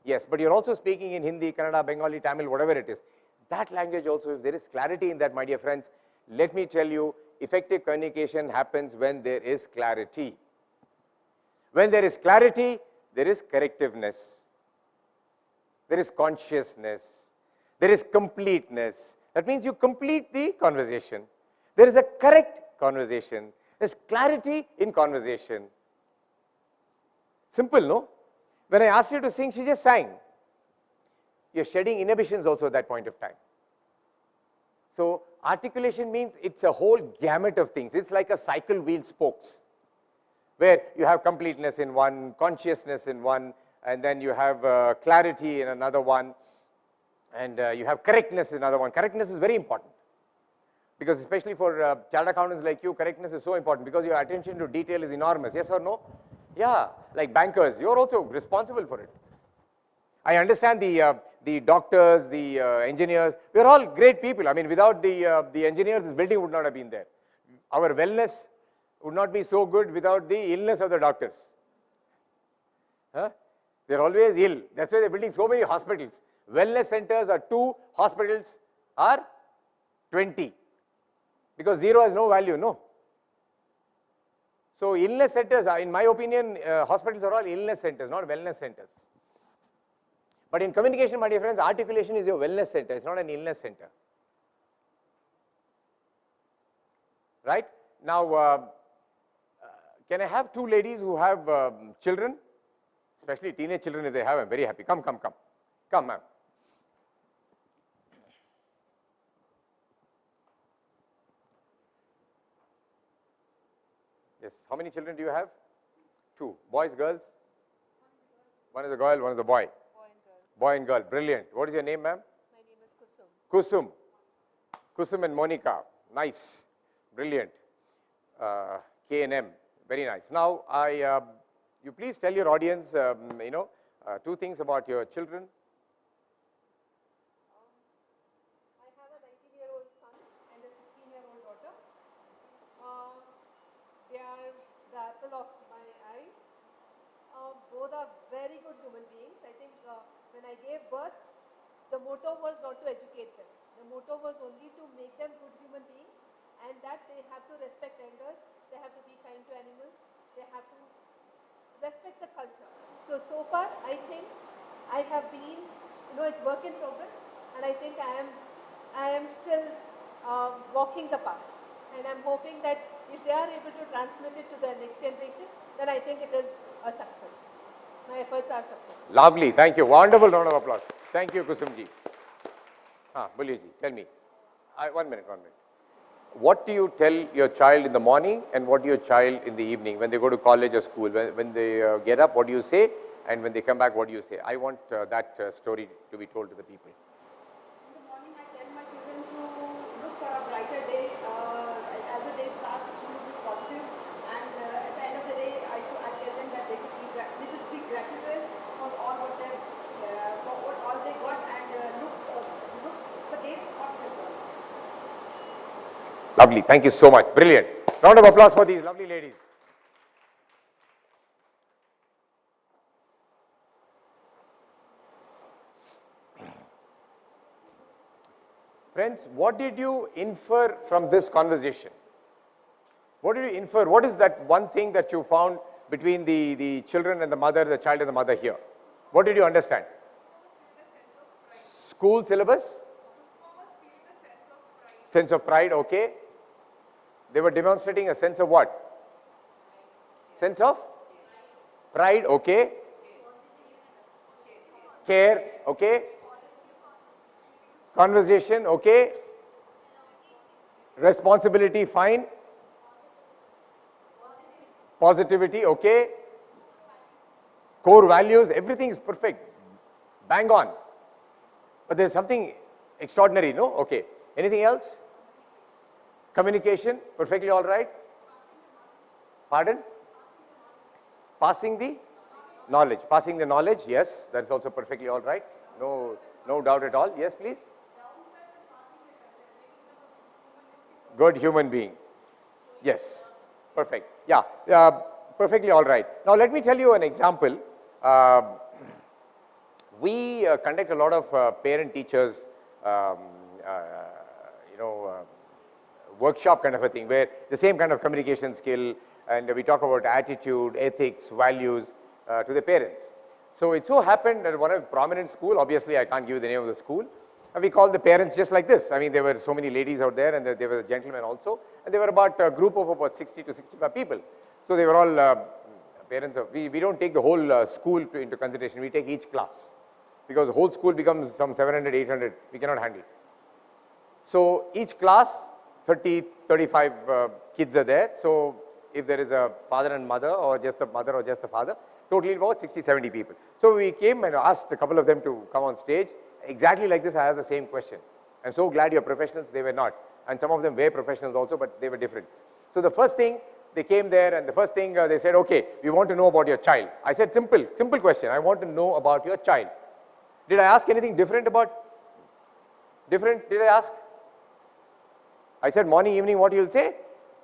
Yes, but you're also speaking in Hindi, Kannada, Bengali, Tamil, whatever it is. That language also, if there is clarity in that, my dear friends, let me tell you, effective communication happens when there is clarity. When there is clarity, there is correctiveness, there is consciousness, there is completeness. That means you complete the conversation. There is a correct conversation. There's clarity in conversation. Simple, no? When I asked you to sing, she just sang. You're shedding inhibitions also at that point of time. So articulation means it's a whole gamut of things. It's like a cycle wheel spokes, where you have completeness in one, consciousness in one, and then you have clarity in another one, and you have correctness in another one. Correctness is very important, because especially for chartered accountants like you, correctness is so important, because your attention to detail is enormous. Yes or no? Yeah, like bankers, you're also responsible for it. I understand the doctors, the engineers, we're all great people. I mean, without the engineers, this building would not have been there. Our wellness would not be so good without the illness of the doctors. Huh? They're always ill. That's why they're building so many hospitals. Wellness centers are 2, hospitals are 20. Because 0 has no value, no. So illness centers are, in my opinion, hospitals are all illness centers, not wellness centers. But in communication, my dear friends, articulation is your wellness center. It's not an illness center. Right? Now, can I have 2 ladies who have children? Especially teenage children, if they have, I'm very happy. Come, come, come. Come, ma'am. Yes. How many children do you have? 2. Boys, girls? One is a girl, one is a boy. Boy and girl. Brilliant. What is your name, ma'am? My name is Kusum. Kusum. Kusum and Monica. Nice. Brilliant. K&M. Very nice. Now, you please tell your audience, you know, 2 things about your children. I have a 19-year-old son and a 16-year-old daughter. They are the apple of my eyes. Both are very good human beings. I think when I gave birth, the motto was not to educate them. The motto was only to make them good human beings, and that they have to respect elders, they have to be kind to animals, they have to respect the culture. So far, I think I have been, you know, it's work in progress, and I think I am still walking the path. And I'm hoping that if they are able to transmit it to the next generation, then I think it is a success. My efforts are successful. Lovely. Thank you. Wonderful round of applause. Thank you, Kusumji. Buliji, tell me. 1 minute. What do you tell your child in the morning and what do your child in the evening when they go to college or school? When they get up, what do you say? And when they come back, what do you say? I want that story to be told to the people. In the morning, I tell my children to look for a brighter day. As the day starts, it should be positive. And at the end of the day, I tell them that they should be gratitude for all what they got, and look the day what they got. Lovely. Thank you so much. Brilliant. Round of applause for these lovely ladies. Friends, what did you infer from this conversation? What did you infer? What is that one thing that you found between the children and the mother, the child and the mother here? What did you understand? School syllabus? Sense of pride, okay. They were demonstrating a sense of what? Sense of pride, okay. Care, okay. Conversation, okay. Responsibility, fine. Positivity, okay. Core values, everything is perfect. Bang on. But there's something extraordinary, no? Okay. Anything else? Communication, perfectly all right. Pardon? Passing the knowledge. Passing the knowledge, yes, that's also perfectly all right. No doubt at all. Yes, please. Good human being. Yes, perfect. Yeah, perfectly all right. Now let me tell you an example. We conduct a lot of parent-teachers, workshop kind of a thing, where the same kind of communication skill, and we talk about attitude, ethics, values to the parents. So it so happened that one of the prominent school, obviously I can't give you the name of the school, and we called the parents just like this. I mean, there were so many ladies out there, and there were gentlemen also, and they were about a group of about 60 to 65 people. So they were all parents of, we don't take the whole school into consideration, we take each class, because the whole school becomes some 700, 800, we cannot handle. So each class, 30, 35 kids are there. So if there is a father and mother, or just the mother or just the father, totally about 60, 70 people. So we came and asked a couple of them to come on stage. Exactly like this, I asked the same question. I'm so glad you're professionals, they were not. And some of them were professionals also, but they were different. So the first thing, they came there, and the first thing they said, okay, we want to know about your child. I said, simple question, I want to know about your child. Did I ask anything different did I ask? I said, morning, evening, what you'll say,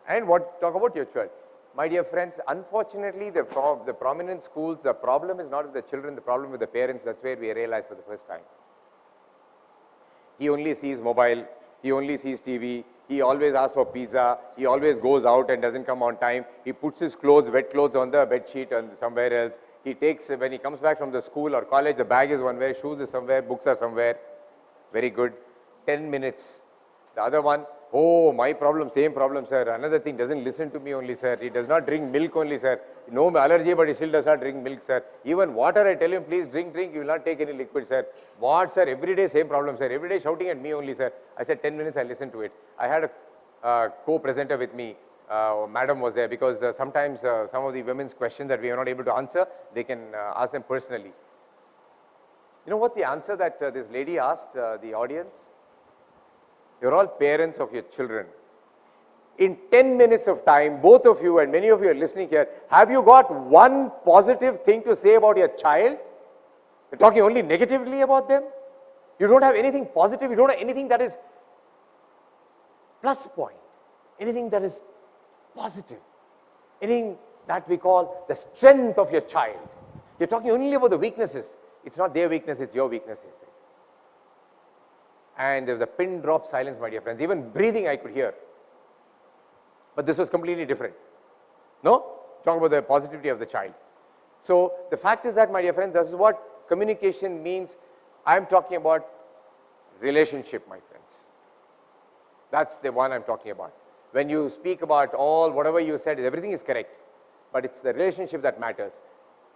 and talk about your child. My dear friends, unfortunately, the prominent schools, the problem is not with the children, the problem with the parents. That's where we realized for the first time. He only sees mobile, he only sees TV, he always asks for pizza, he always goes out and doesn't come on time, he puts his clothes, wet clothes on the bed sheet and somewhere else. He takes, when he comes back from the school or college, the bag is one way, shoes is somewhere, books are somewhere. Very good. 10 minutes. The other one, oh, my problem, same problem, sir. Another thing, doesn't listen to me only, sir. He does not drink milk only, sir. No allergy, but he still does not drink milk, sir. Even water, I tell him, please drink, he will not take any liquid, sir. What, sir? Every day, same problem, sir. Every day shouting at me only, sir. I said, 10 minutes, I listened to it. I had a co-presenter with me. Madam was there, because sometimes some of the women's questions that we are not able to answer, they can ask them personally. You know what the answer that this lady asked the audience? You're all parents of your children. In 10 minutes of time, both of you and many of you are listening here, have you got one positive thing to say about your child? You're talking only negatively about them? You don't have anything positive, you don't have anything that is plus point, anything that is positive, anything that we call the strength of your child. You're talking only about the weaknesses. It's not their weakness, it's your weaknesses. And there was a pin drop silence, my dear friends. Even breathing I could hear. But this was completely different. No? Talk about the positivity of the child. So the fact is that, my dear friends, this is what communication means. I'm talking about relationship, my friends. That's the one I'm talking about. When you speak about whatever you said, everything is correct. But it's the relationship that matters.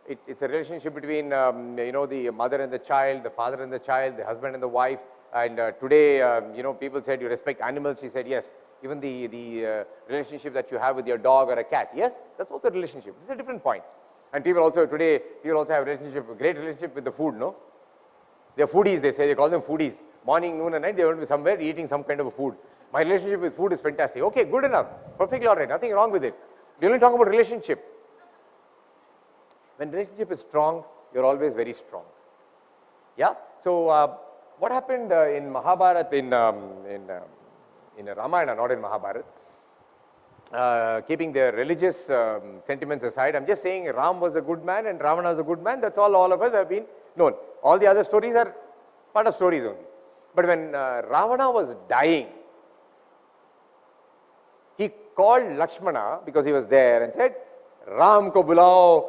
It's a relationship between, the mother and the child, the father and the child, the husband and the wife. And today, people said you respect animals. She said, yes. Even the relationship that you have with your dog or a cat, yes, that's also a relationship. It's a different point. And people also have a great relationship with the food, no? They're foodies, they call them foodies. Morning, noon and night, they will be somewhere eating some kind of a food. My relationship with food is fantastic. Okay, good enough. Perfectly all right. Nothing wrong with it. We only talk about relationship. When relationship is strong, you're always very strong. Yeah? So, what happened in Mahabharata, in Ramayana, not in Mahabharata, keeping the religious sentiments aside, I'm just saying Ram was a good man and Ravana was a good man. That's all of us have been known. All the other stories are part of stories only. But when Ravana was dying, he called Lakshmana, because he was there, and said, Ram ko bulao,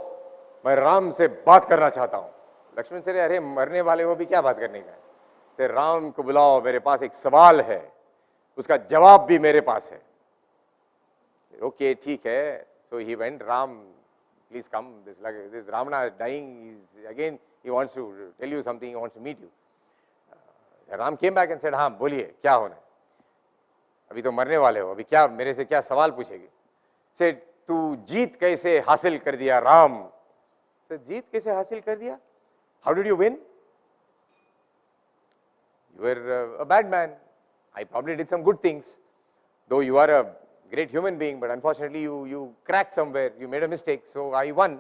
मैं राम से बात करना चाहता हूँ. लक्ष्मण से अरे मरने वाले हो भी क्या बात करने का है. से राम को बुलाओ, मेरे पास एक सवाल है, उसका जवाब भी मेरे पास है. ओके ठीक है. So he went, Ram, please come. This Ravana is dying. Again, he wants to tell you something. He wants to meet you. Ram came back and said, हाँ बोलिए क्या होना है. अभी तो मरने वाले हो, अभी क्या मेरे से क्या सवाल पूछेगी? Said, तू जीत कैसे हासिल कर दिया राम? Said, जीत कैसे हासिल कर दिया? How did you win? You were a bad man. I probably did some good things. Though you are a great human being, but unfortunately you cracked somewhere, you made a mistake, so I won.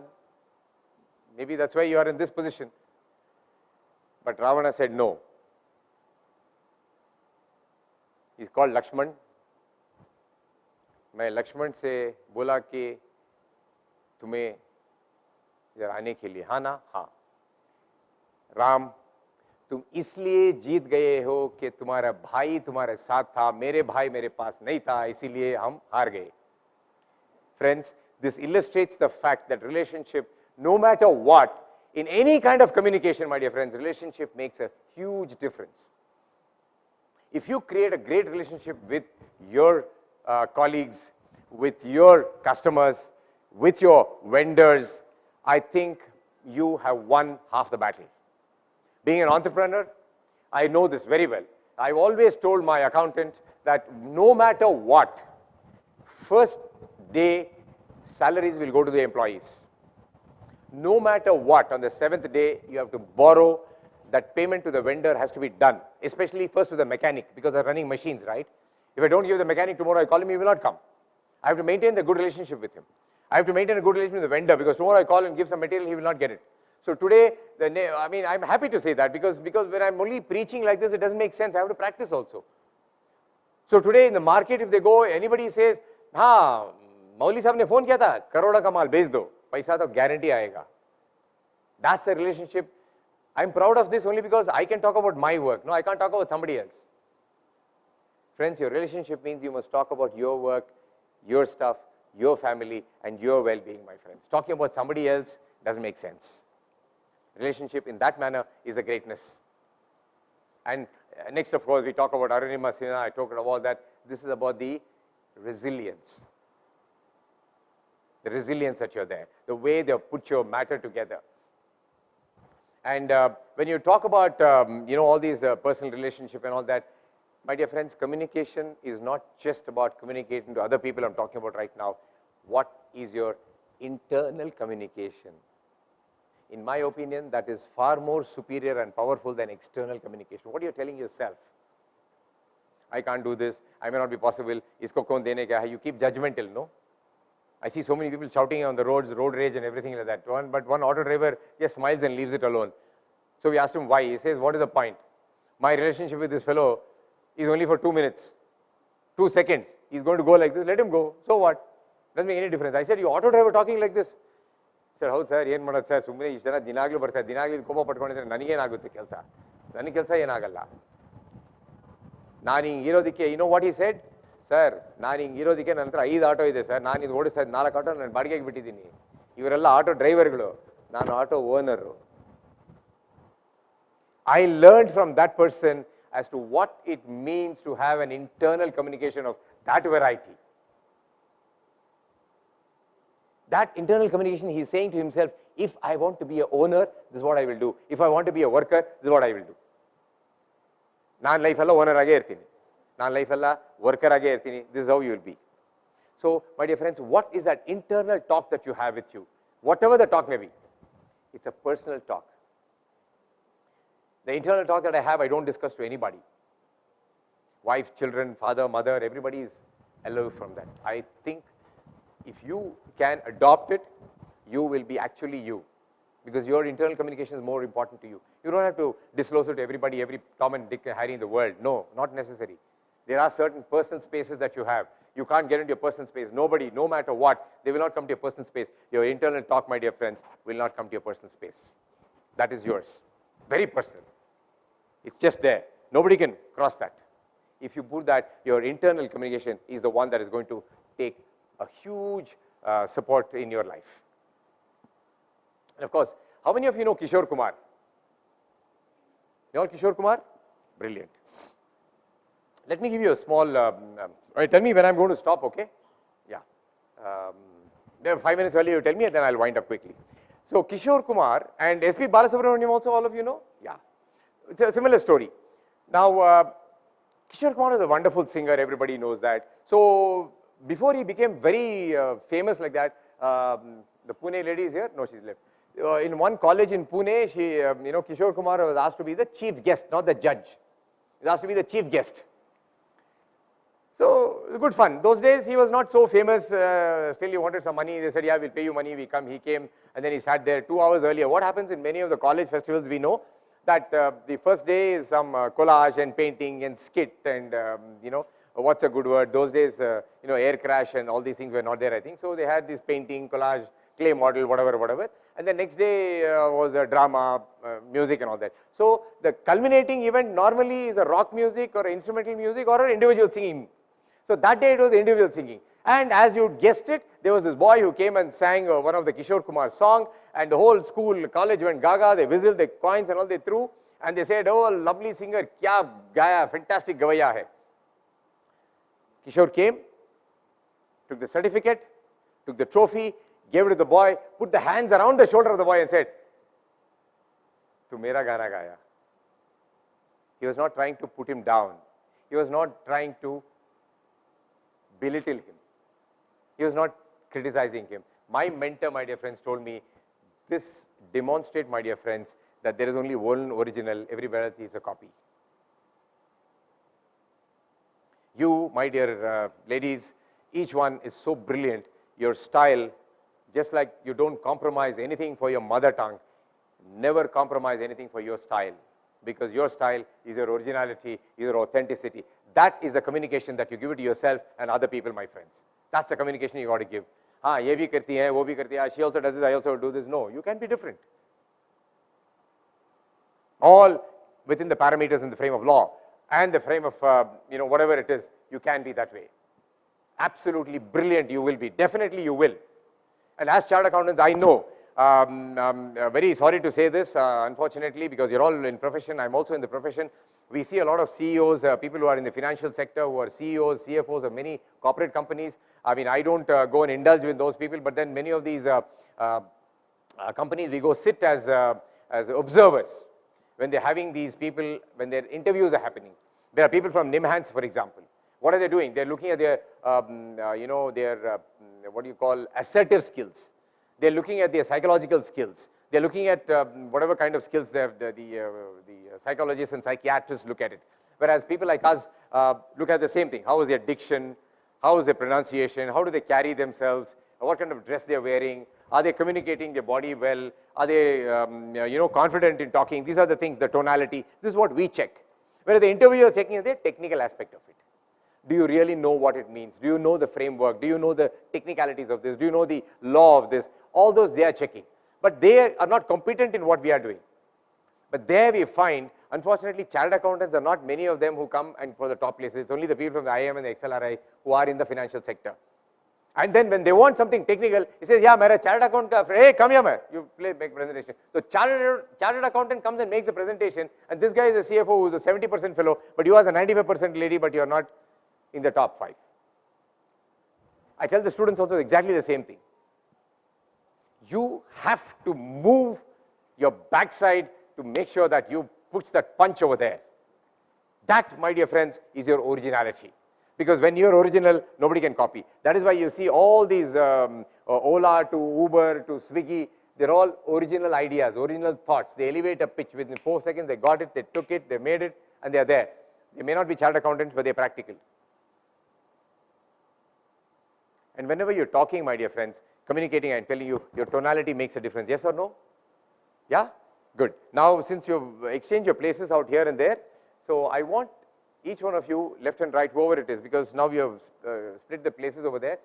Maybe that's why you are in this position. But Ravana said no. He's called Lakshman. मैं लक्ष्मण से बोला कि तुम्हें इधर आने के लिए, हाँ ना? हाँ. राम, तुम इसलिए जीत गए हो कि तुम्हारा भाई तुम्हारे साथ था, मेरे भाई मेरे पास नहीं था, इसीलिए हम हार गए. Friends, this illustrates the fact that relationship, no matter what, in any kind of communication, my dear friends, relationship makes a huge difference. If you create a great relationship with your colleagues, with your customers, with your vendors, I think you have won half the battle. Being an entrepreneur, I know this very well. I've always told my accountant that no matter what, first day salaries will go to the employees. No matter what, on the 7th day, you have to borrow. That payment to the vendor has to be done, especially first to the mechanic, because they're running machines, right? If I don't give the mechanic tomorrow, I call him, he will not come. I have to maintain the good relationship with him. I have to maintain a good relationship with the vendor, because tomorrow I call and give some material, he will not get it. So today, I mean, I'm happy to say that, because when I'm only preaching like this, it doesn't make sense. I have to practice also. So today in the market, if they go, anybody says, हाँ, मौली साहब ने phone किया था, करोड़ा का माल बेच दो, पैसा तो guarantee आएगा. That's the relationship. I'm proud of this only because I can talk about my work. No, I can't talk about somebody else. Friends, your relationship means you must talk about your work, your stuff, your family, and your well-being, my friends. Talking about somebody else doesn't make sense. Relationship in that manner is a greatness. And next, of course, we talk about Arunima Sinha. I talked about that. This is about the resilience. The resilience that you're there, the way they put your matter together. And when you talk about, all these personal relationship and all that, my dear friends, communication is not just about communicating to other people I'm talking about right now. What is your internal communication? In my opinion, that is far more superior and powerful than external communication. What are you telling yourself? I can't do this, I may not be possible, isko kaun dene kya hai? You keep judgmental, no? I see so many people shouting on the roads, road rage and everything like that. But one auto driver just smiles and leaves it alone. So we asked him why. He says, what is the point? My relationship with this fellow is only for 2 minutes, 2 seconds. He's going to go like this, let him go. So what? Doesn't make any difference. I said, you auto driver talking like this. He said, how sir, ಏನು ಮಾಡೋದು sir, ಸುಮ್ಮನೆ ಇಷ್ಟು ಜನ ದಿನಾಗ್ಲೂ ಬರ್ತಾರೆ, ದಿನಾಗ್ಲೂ ಕೋಪ ಪಟ್ಕೊಂಡಿದ್ರೆ ನನಗೇನಾಗುತ್ತೆ ಕೆಲಸ? ನನಗೆ ಕೆಲಸ ಏನಾಗಲ್ಲ. ನಾನು ಹಿಂಗೆ ಇರೋದಕ್ಕೆ, you know what he said? Sir, ನಾನು ಹಿಂಗೆ ಇರೋದಕ್ಕೆ ನನ್ನ ಹತ್ರ 5 ಆಟೋ ಇದೆ ಸರ್, ನಾನು ಇದು ಓಡಿಸ್ತಾ ಇದ್ದು 4 ಆಟೋ ನಾನು ಬಾಡಿಗೆಗೆ ಬಿಟ್ಟಿದ್ದೀನಿ. ಇವರೆಲ್ಲ ಆಟೋ ಡ್ರೈವರ್ಗಳು, ನಾನು auto owner. I learned from that person as to what it means to have an internal communication of that variety. That internal communication, he is saying to himself, if I want to be an owner, this is what I will do. If I want to be a worker, this is what I will do. ನಾನು ಲೈಫೆಲ್ಲ owner ಆಗೇ ಇರ್ತೀನಿ, ನಾನು ಲೈಫೆಲ್ಲ worker ಆಗೇ ಇರ್ತೀನಿ. This is how you will be. So, my dear friends, what is that internal talk that you have with you? Whatever the talk may be, it's a personal talk. The internal talk that I have, I don't discuss to anybody. Wife, children, father, mother, everybody is aloof from that. I think if you can adopt it, you will be actually you, because your internal communication is more important to you. You don't have to disclose it to everybody, every Tom and Dick and Harry in the world. No, not necessary. There are certain personal spaces that you have. You can't get into your personal space. Nobody, no matter what, they will not come to your personal space. Your internal talk, my dear friends, will not come to your personal space. That is yours. Very personal. It's just there. Nobody can cross that. If you put that, your internal communication is the one that is going to take a huge support in your life. And of course, how many of you know Kishore Kumar? You know Kishore Kumar? Brilliant. Let me give you a small, tell me when I'm going to stop, okay? Yeah. 5 minutes earlier, you tell me, and then I'll wind up quickly. So Kishore Kumar and SP Balasubramaniam also, all of you know? Yeah. It's a similar story. Now, Kishore Kumar is a wonderful singer, everybody knows that. So before he became very famous like that, the Pune lady is here? No, she's left. In one college in Pune, she, Kishore Kumar was asked to be the chief guest, not the judge. He was asked to be the chief guest. So, good fun. Those days, he was not so famous, still he wanted some money. They said, yeah, we'll pay you money, we come. He came, and then he sat there 2 hours earlier. What happens in many of the college festivals, we know that the first day is some collage and painting and skit and, what's a good word? Those days, air crash and all these things were not there, I think. So, they had this painting, collage, clay model, whatever. And the next day was a drama, music and all that. So, the culminating event normally is a rock music or instrumental music or an individual singing. So, that day it was individual singing. And as you guessed it, there was this boy who came and sang one of the Kishore Kumar song, and the whole school, college went gaga, they whistled, the coins and all they threw, and they said, oh, lovely singer, kya gaya, fantastic gavaya hai. Kishore came, took the certificate, took the trophy, gave it to the boy, put the hands around the shoulder of the boy and said, tu mera gana gaya. He was not trying to put him down. He was not trying to belittle him. He was not criticizing him. My mentor, my dear friends, told me, this demonstrates, my dear friends, that there is only one original, everybody else is a copy. You, my dear ladies, each one is so brilliant. Your style, just like you don't compromise anything for your mother tongue, never compromise anything for your style, because your style is your originality, is your authenticity. That is the communication that you give it to yourself and other people, my friends. That's the communication you got to give. हाँ ये भी करती है, वो भी करती है. She also does this, I also do this. No, you can be different. All within the parameters in the frame of law and the frame of whatever it is, you can be that way. Absolutely brilliant you will be. Definitely you will. And as chartered accountants, I know. I'm very sorry to say this, unfortunately, because you're all in profession. I'm also in the profession. We see a lot of CEOs, people who are in the financial sector, who are CEOs, CFOs of many corporate companies. I mean, I don't go and indulge with those people, but then many of these companies, we go sit as observers when they're having these people, when their interviews are happening. There are people from Nimhans, for example. What are they doing? They're looking at their, what do you call, assertive skills. They're looking at their psychological skills. They're looking at whatever kind of skills the psychologists and psychiatrists look at it. Whereas people like us look at the same thing. How is their diction? How is their pronunciation? How do they carry themselves? What kind of dress they're wearing? Are they communicating their body well? Are they confident in talking? These are the things, the tonality. This is what we check. Whereas the interviewer is checking the technical aspect of it. Do you really know what it means? Do you know the framework? Do you know the technicalities of this? Do you know the law of this? All those they are checking. But they are not competent in what we are doing. But there we find, unfortunately, chartered accountants are not many of them who come and for the top places. It's only the people from the IIM and the XLRI who are in the financial sector. And then when they want something technical, he says, yeah, mera chartered accountant ka friend, hey, come here, man. You make a presentation. So chartered accountant comes and makes a presentation, and this guy is a CFO who is a 70% fellow, but you are the 95% lady, but you are not in the top 5. I tell the students also exactly the same thing. You have to move your backside to make sure that you push that punch over there. That, my dear friends, is your originality. Because when you're original, nobody can copy. That is why you see all these Ola to Uber to Swiggy, they're all original ideas, original thoughts. They elevate a pitch within 4 seconds, they got it, they took it, they made it, and they're there. They may not be chartered accountants, but they're practical. And whenever you're talking, my dear friends, communicating, I'm telling you, your tonality makes a difference. Yes or no? Yeah? Good. Now, since you've exchanged your places out here and there, so I want each one of you, left and right, whoever it is, because now we have split the places over there.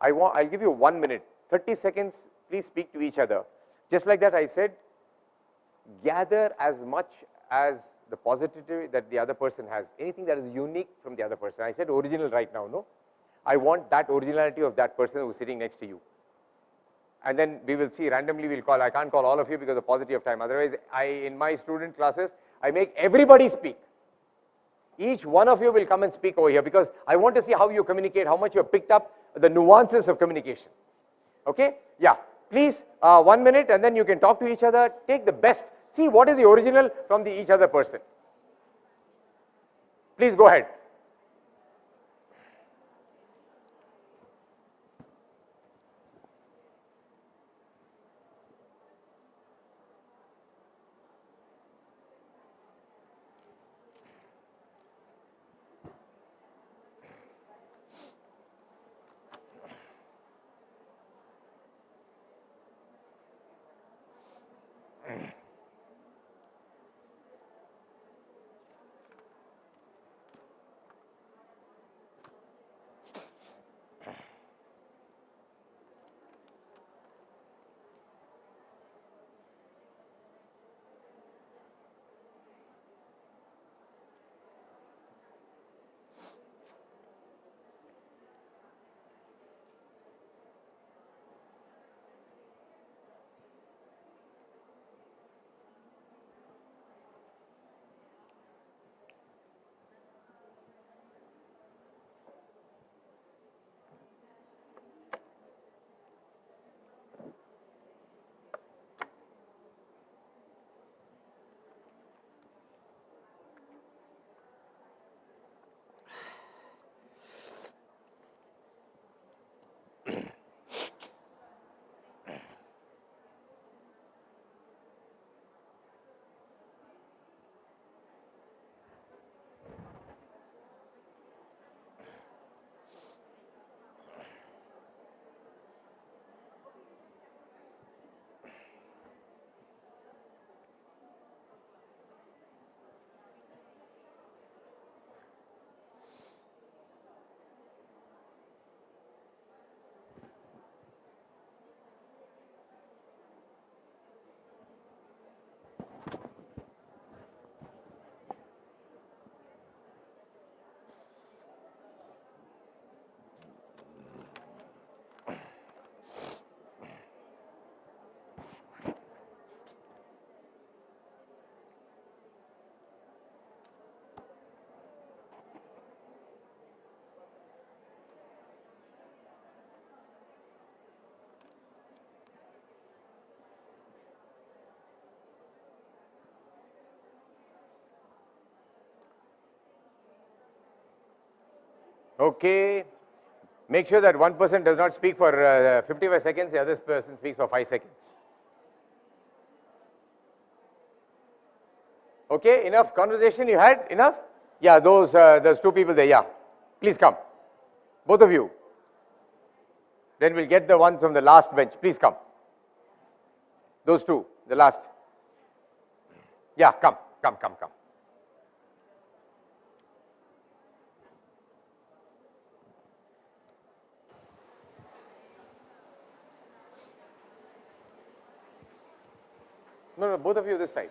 I'll give you 1 minute, 30 seconds, please speak to each other. Just like that, I said, gather as much as the positivity that the other person has, anything that is unique from the other person. I said original right now, no? I want that originality of that person who is sitting next to you. And then we will see, randomly we'll call, I can't call all of you because of the paucity of time. Otherwise, in my student classes, I make everybody speak. Each one of you will come and speak over here because I want to see how you communicate, how much you have picked up, the nuances of communication. Okay? Yeah. Please, 1 minute and then you can talk to each other, take the best. See what is the original from each other person. Please go ahead. Okay. Make sure that one person does not speak for 55 seconds, the other person speaks for 5 seconds. Okay, enough conversation you had? Enough? Yeah, those two people there, yeah. Please come. Both of you. Then we'll get the ones from the last bench. Please come. Those two, the last. Yeah, come. No, both of you this side.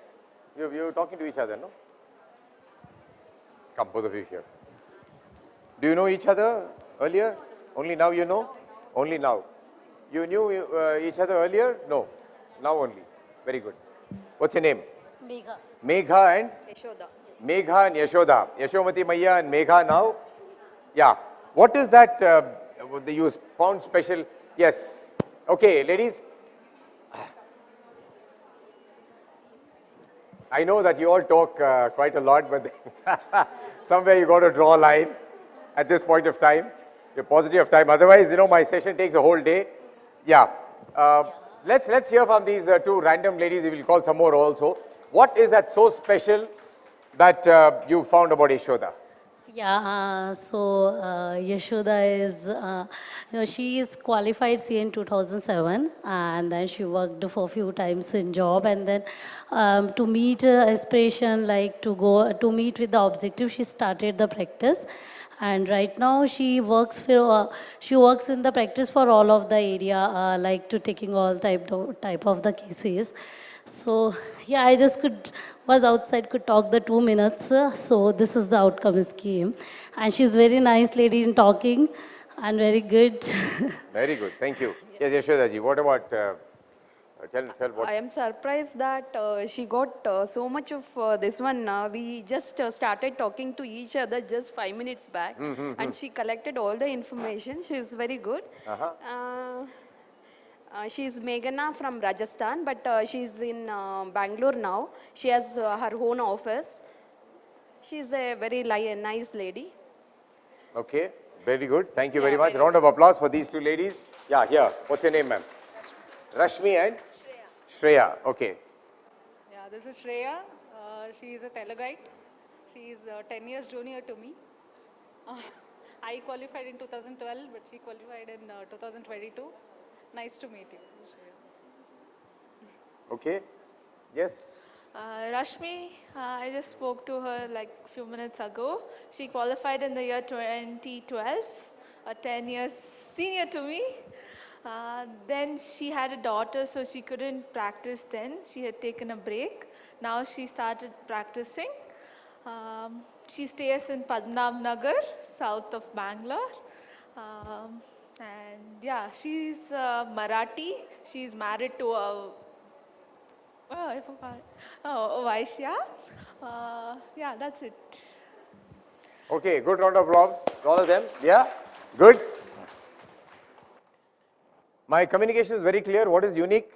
You're talking to each other, no? Come, both of you here. Do you know each other earlier? Only now you know? Only now. You knew each other earlier? No. Now only. Very good. What's your name? Megha. Megha and? Yashoda. Megha and Yashoda. Yashomati Maya and Megha now? Yeah. What is that you found special? Yes. Okay, ladies. I know that you all talk quite a lot, but somewhere you got to draw a line at this point of time. You're positive of time. Otherwise, my session takes a whole day. Yeah. Let's hear from these two random ladies. We will call some more also. What is that so special that you found about Yashoda? Yeah, Yashoda is, she is qualified CA in 2007, and then she worked for a few times in job, and then to meet aspiration, like to meet with the objective, she started the practice. And right now she works in the practice for all of the area, like to taking all type of the cases. So yeah, I just was outside, could talk the 2 minutes. So this is the outcome scheme. And she's very nice lady in talking and very good. Very good. Thank you. Yes, Yashoda ji. What about, tell what? I am surprised that she got so much of this one. We just started talking to each other just 5 minutes back, and she collected all the information. She is very good. She's Meghana from Rajasthan, but she's in Bangalore now. She has her own office. She's a very nice lady. Okay, very good. Thank you very much. Round of applause for these two ladies. Yeah, here. What's your name, ma'am? Rashmi and Shreya. Okay. Yeah, this is Shreya. She is a Telugite. She is 10 years junior to me. I qualified in 2012, but she qualified in 2022. Nice to meet you, Shreya. Okay. Yes. Rashmi, I just spoke to her like a few minutes ago. She qualified in the year 2012, 10 years senior to me. Then she had a daughter, so she couldn't practice then. She had taken a break. Now she started practicing. She stays in Padmanab Nagar, south of Bangalore. And yeah, she's Marathi. She's married to a I forgot. Oh, Vaishya. Yeah, that's it. Okay, good round of applause. All of them. Yeah, good. My communication is very clear. What is unique?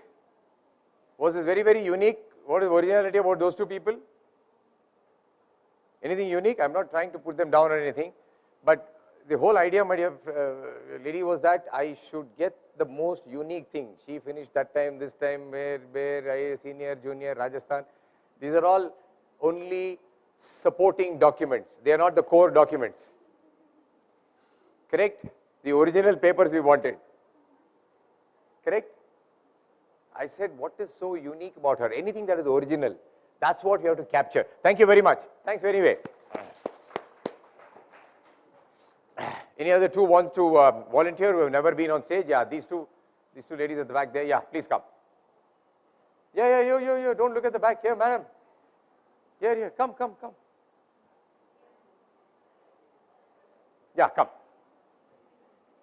Was this very, very unique? What is originality about those two people? Anything unique? I'm not trying to put them down or anything, but the whole idea, my dear lady, was that I should get the most unique thing. She finished that time, this time, where, senior, junior, Rajasthan. These are all only supporting documents. They are not the core documents. Correct? The original papers we wanted. Correct? I said, what is so unique about her? Anything that is original. That's what we have to capture. Thank you very much. Thanks anyway. Any other two want to volunteer who have never been on stage? Yeah, these two ladies at the back there. Yeah, please come. Yeah, you. Don't look at the back here, madam. Here, come. Yeah, come.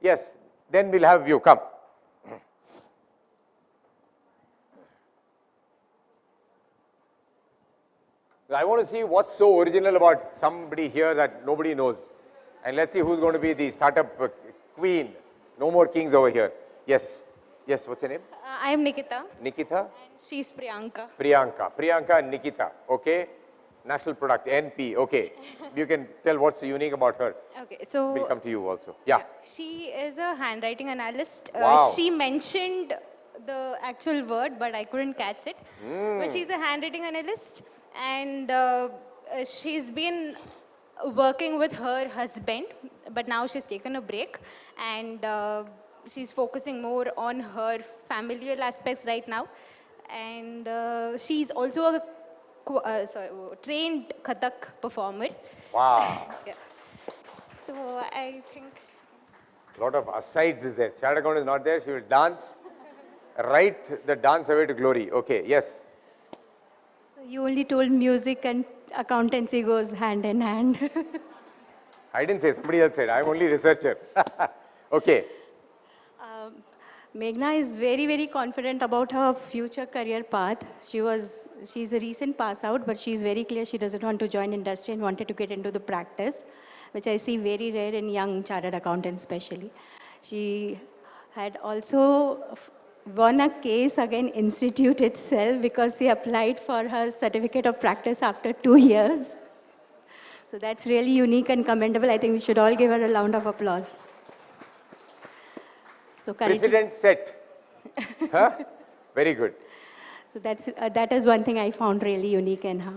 Yes, then we'll have you. Come. I want to see what's so original about somebody here that nobody knows. And let's see who's going to be the startup queen. No more kings over here. Yes, what's your name? I am Nikita. Nikita? And she's Priyanka. Priyanka and Nikita. Okay. National product, NP. Okay. You can tell what's unique about her. Okay, so We'll come to you also. Yeah. she is a handwriting analyst. Wow. She mentioned the actual word, but I couldn't catch it. But she's a handwriting analyst, and she's been working with her husband, but now she's taken a break, and she's focusing more on her familial aspects right now. And she's also a trained Kathak performer. Wow. Yeah. So I think. A lot of asides is there. Chartered accountant is not there. She will dance. Right the dance away to glory. Okay, yes. So you only told music and accountancy goes hand in hand. I didn't say, somebody else said. I'm only researcher. Okay. Meghna is very, very confident about her future career path. She's a recent pass out, but she's very clear she doesn't want to join industry and wanted to get into the practice, which I see very rare in young chartered accountants especially. She had also won a case against Institute itself because she applied for her certificate of practice after 2 years. So that's really unique and commendable. I think we should all give her a round of applause. So Precedent set. Huh? Very good. So that is one thing I found really unique in her.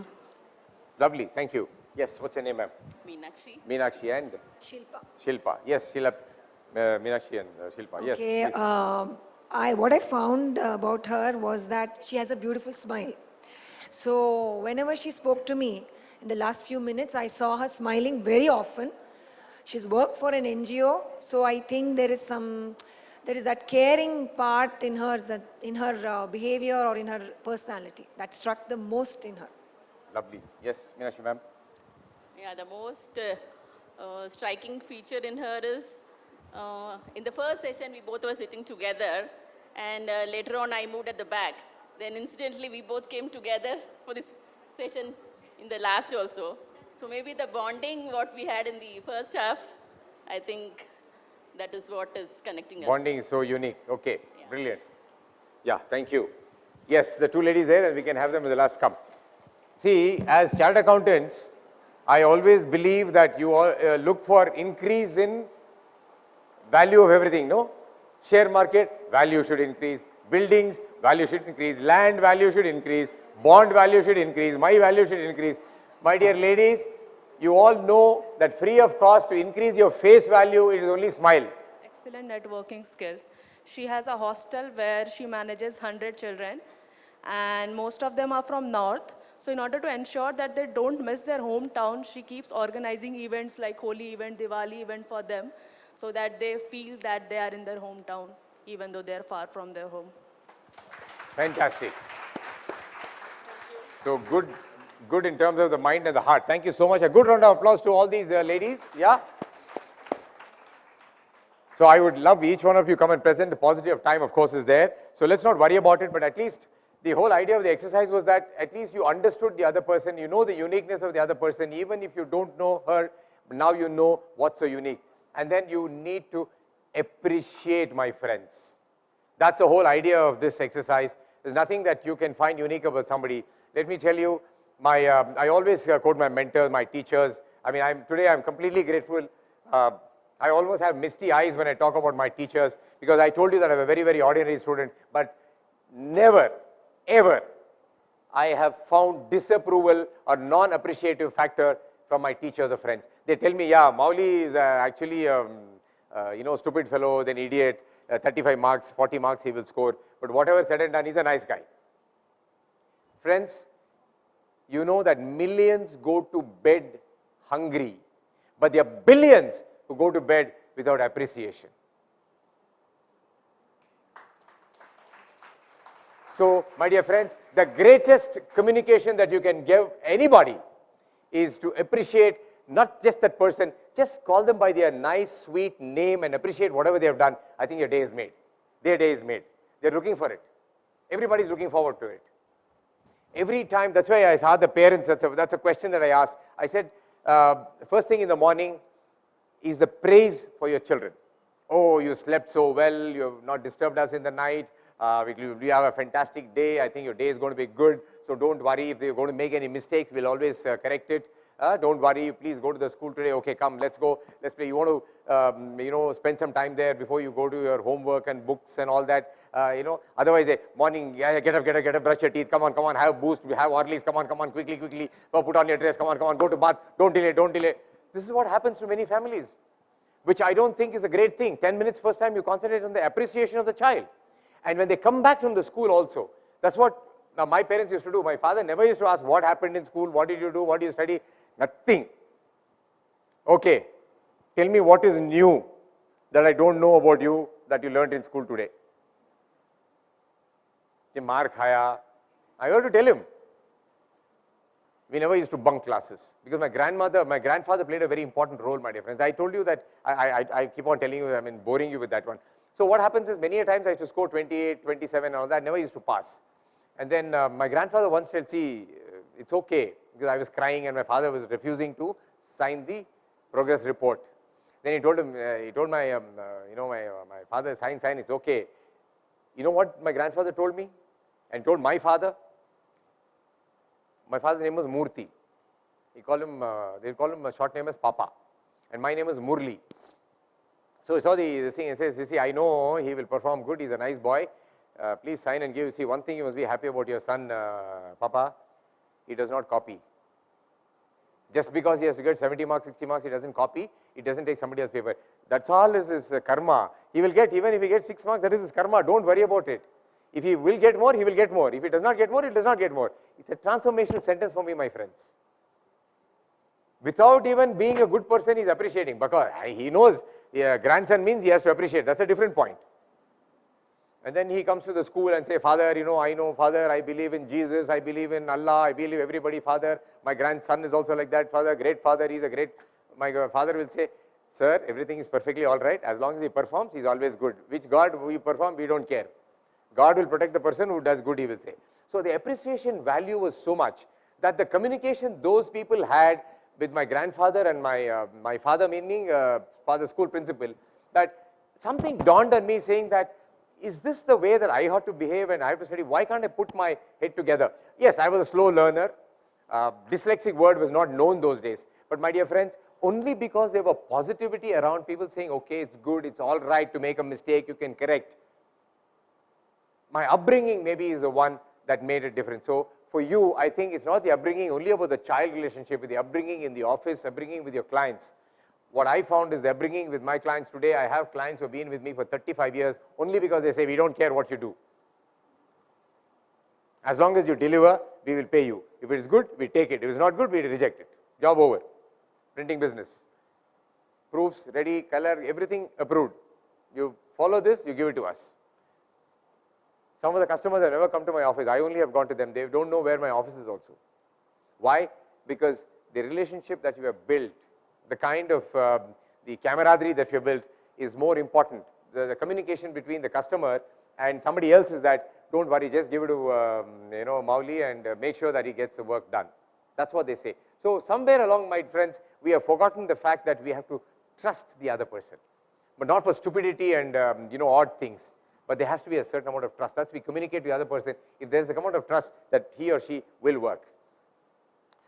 Lovely. Thank you. Yes, what's your name, ma'am? Meenakshi. Meenakshi and? Shilpa. Yes, Meenakshi and Shilpa. Yes. Okay. What I found about her was that she has a beautiful smile. So whenever she spoke to me in the last few minutes, I saw her smiling very often. She's worked for an NGO, so I think there is that caring part in her, behavior or in her personality that struck the most in her. Lovely. Yes, Meenakshi ma'am. Yeah, the most striking feature in her is, in the first session, we both were sitting together, and later on, I moved at the back. Then incidentally, we both came together for this session in the last also. So maybe the bonding what we had in the first half, I think that is what is connecting us. Bonding is so unique. Okay, yeah. Brilliant. Yeah, thank you. Yes, the two ladies there, and we can have them in the last come. See, as chartered accountants, I always believe that you all look for increase in value of everything, no? Share market, value should increase. Buildings, value should increase. Land value should increase. Bond value should increase. My value should increase. My dear ladies, you all know that free of cost to increase your face value, it is only smile. Excellent networking skills. She has a hostel where she manages 100 children, and most of them are from North. So in order to ensure that they don't miss their hometown, she keeps organizing events like Holi event, Diwali event for them, so that they feel that they are in their hometown, even though they're far from their home. Fantastic. So good in terms of the mind and the heart. Thank you so much. A good round of applause to all these ladies. Yeah. So I would love each one of you come and present. The paucity of time, of course, is there. So let's not worry about it, but at least the whole idea of the exercise was that at least you understood the other person, you know the uniqueness of the other person, even if you don't know her, now you know what's so unique. And then you need to appreciate, my friends. That's the whole idea of this exercise. There's nothing that you can find unique about somebody. Let me tell you, I always quote my mentors, my teachers. I mean, today I'm completely grateful. I almost have misty eyes when I talk about my teachers, because I told you that I'm a very, very ordinary student, but never, ever I have found disapproval or non-appreciative factor from my teachers or friends. They tell me, yeah, Mouli is actually, stupid fellow, then idiot, 35 marks, 40 marks he will score, but whatever said and done, he's a nice guy. Friends, you know that millions go to bed hungry, but there are billions who go to bed without appreciation. So, my dear friends, the greatest communication that you can give anybody is to appreciate not just that person, just call them by their nice, sweet name and appreciate whatever they have done. I think your day is made. Their day is made. They're looking for it. Everybody's looking forward to it. Every time, that's why I saw the parents, that's a question that I asked. I said, first thing in the morning is the praise for your children. Oh, you slept so well, you have not disturbed us in the night, we have a fantastic day, I think your day is going to be good, so don't worry if they're going to make any mistakes, we'll always correct it. Don't worry, please go to the school today, okay, come, let's go, let's play. You want to, spend some time there before you go to your homework and books and all that, otherwise, morning, get up, brush your teeth, come on, have boost, have Orleans, come on, quickly, go put on your dress, come on, go to bath, don't delay. This is what happens to many families, which I don't think is a great thing. 10 minutes first time you concentrate on the appreciation of the child. And when they come back from the school also, that's what my parents used to do. My father never used to ask what happened in school, what did you do, what did you study, nothing. Okay, tell me what is new that I don't know about you that you learned in school today. Maar khaya. I have to tell him. We never used to bunk classes because my grandfather played a very important role, my dear friends. I told you that, I keep on telling you, boring you with that one. So what happens is many a times I used to score 28, 27 and all that, I never used to pass. And then my grandfather once said, see, it's okay, because I was crying and my father was refusing to sign the progress report. Then he told my father, sign, it's okay. You know what my grandfather told me and told my father? My father's name was Murthy. They call him a short name as Papa. And my name is Murli. So he saw this thing and says, see, I know he will perform good, he's a nice boy. Please sign and give. See, one thing you must be happy about your son, Papa, he does not copy. Just because he has to get 70 marks, 60 marks, he doesn't copy, it doesn't take somebody else's paper. That's all is his karma. He will get, even if he gets 6 marks, that is his karma, don't worry about it. If he will get more, he will get more. If he does not get more, he does not get more. It's a transformational sentence for me, my friends. Without even being a good person, he is appreciating. Because he knows grandson means he has to appreciate. That's a different point. And then he comes to the school and say, Father, I know, Father, I believe in Jesus, I believe in Allah, I believe everybody, Father. My grandson is also like that, Father, great Father, he's a great. My father will say, Sir, everything is perfectly all right. As long as he performs, he's always good. Which God we perform, we don't care. God will protect the person who does good, he will say. So the appreciation value was so much that the communication those people had with my grandfather and my father, meaning father school principal, that something dawned on me saying that, is this the way that I have to behave and I have to study? Why can't I put my head together? Yes, I was a slow learner. Dyslexic word was not known those days. But my dear friends, only because there were positivity around, people saying, okay, it's good, it's all right to make a mistake, you can correct. My upbringing maybe is the one that made it different. So for you, I think it's not the upbringing only about the child relationship, but the upbringing in the office, upbringing with your clients. What I found is the upbringing with my clients today. I have clients who have been with me for 35 years only because they say, we don't care what you do. As long as you deliver, we will pay you. If it is good, we take it. If it's not good, we reject it. Job over. Printing business. Proofs, ready, color, everything approved. You follow this, you give it to us. Some of the customers have never come to my office. I only have gone to them. They don't know where my office is also. Why? Because the relationship that you have built, the kind of the camaraderie that you have built is more important. The communication between the customer and somebody else is that, don't worry, just give it to Mouli and make sure that he gets the work done. That's what they say. So somewhere along, my friends, we have forgotten the fact that we have to trust the other person, but not for stupidity and odd things. But there has to be a certain amount of trust. That's we communicate to the other person. If there is a amount of trust that he or she will work.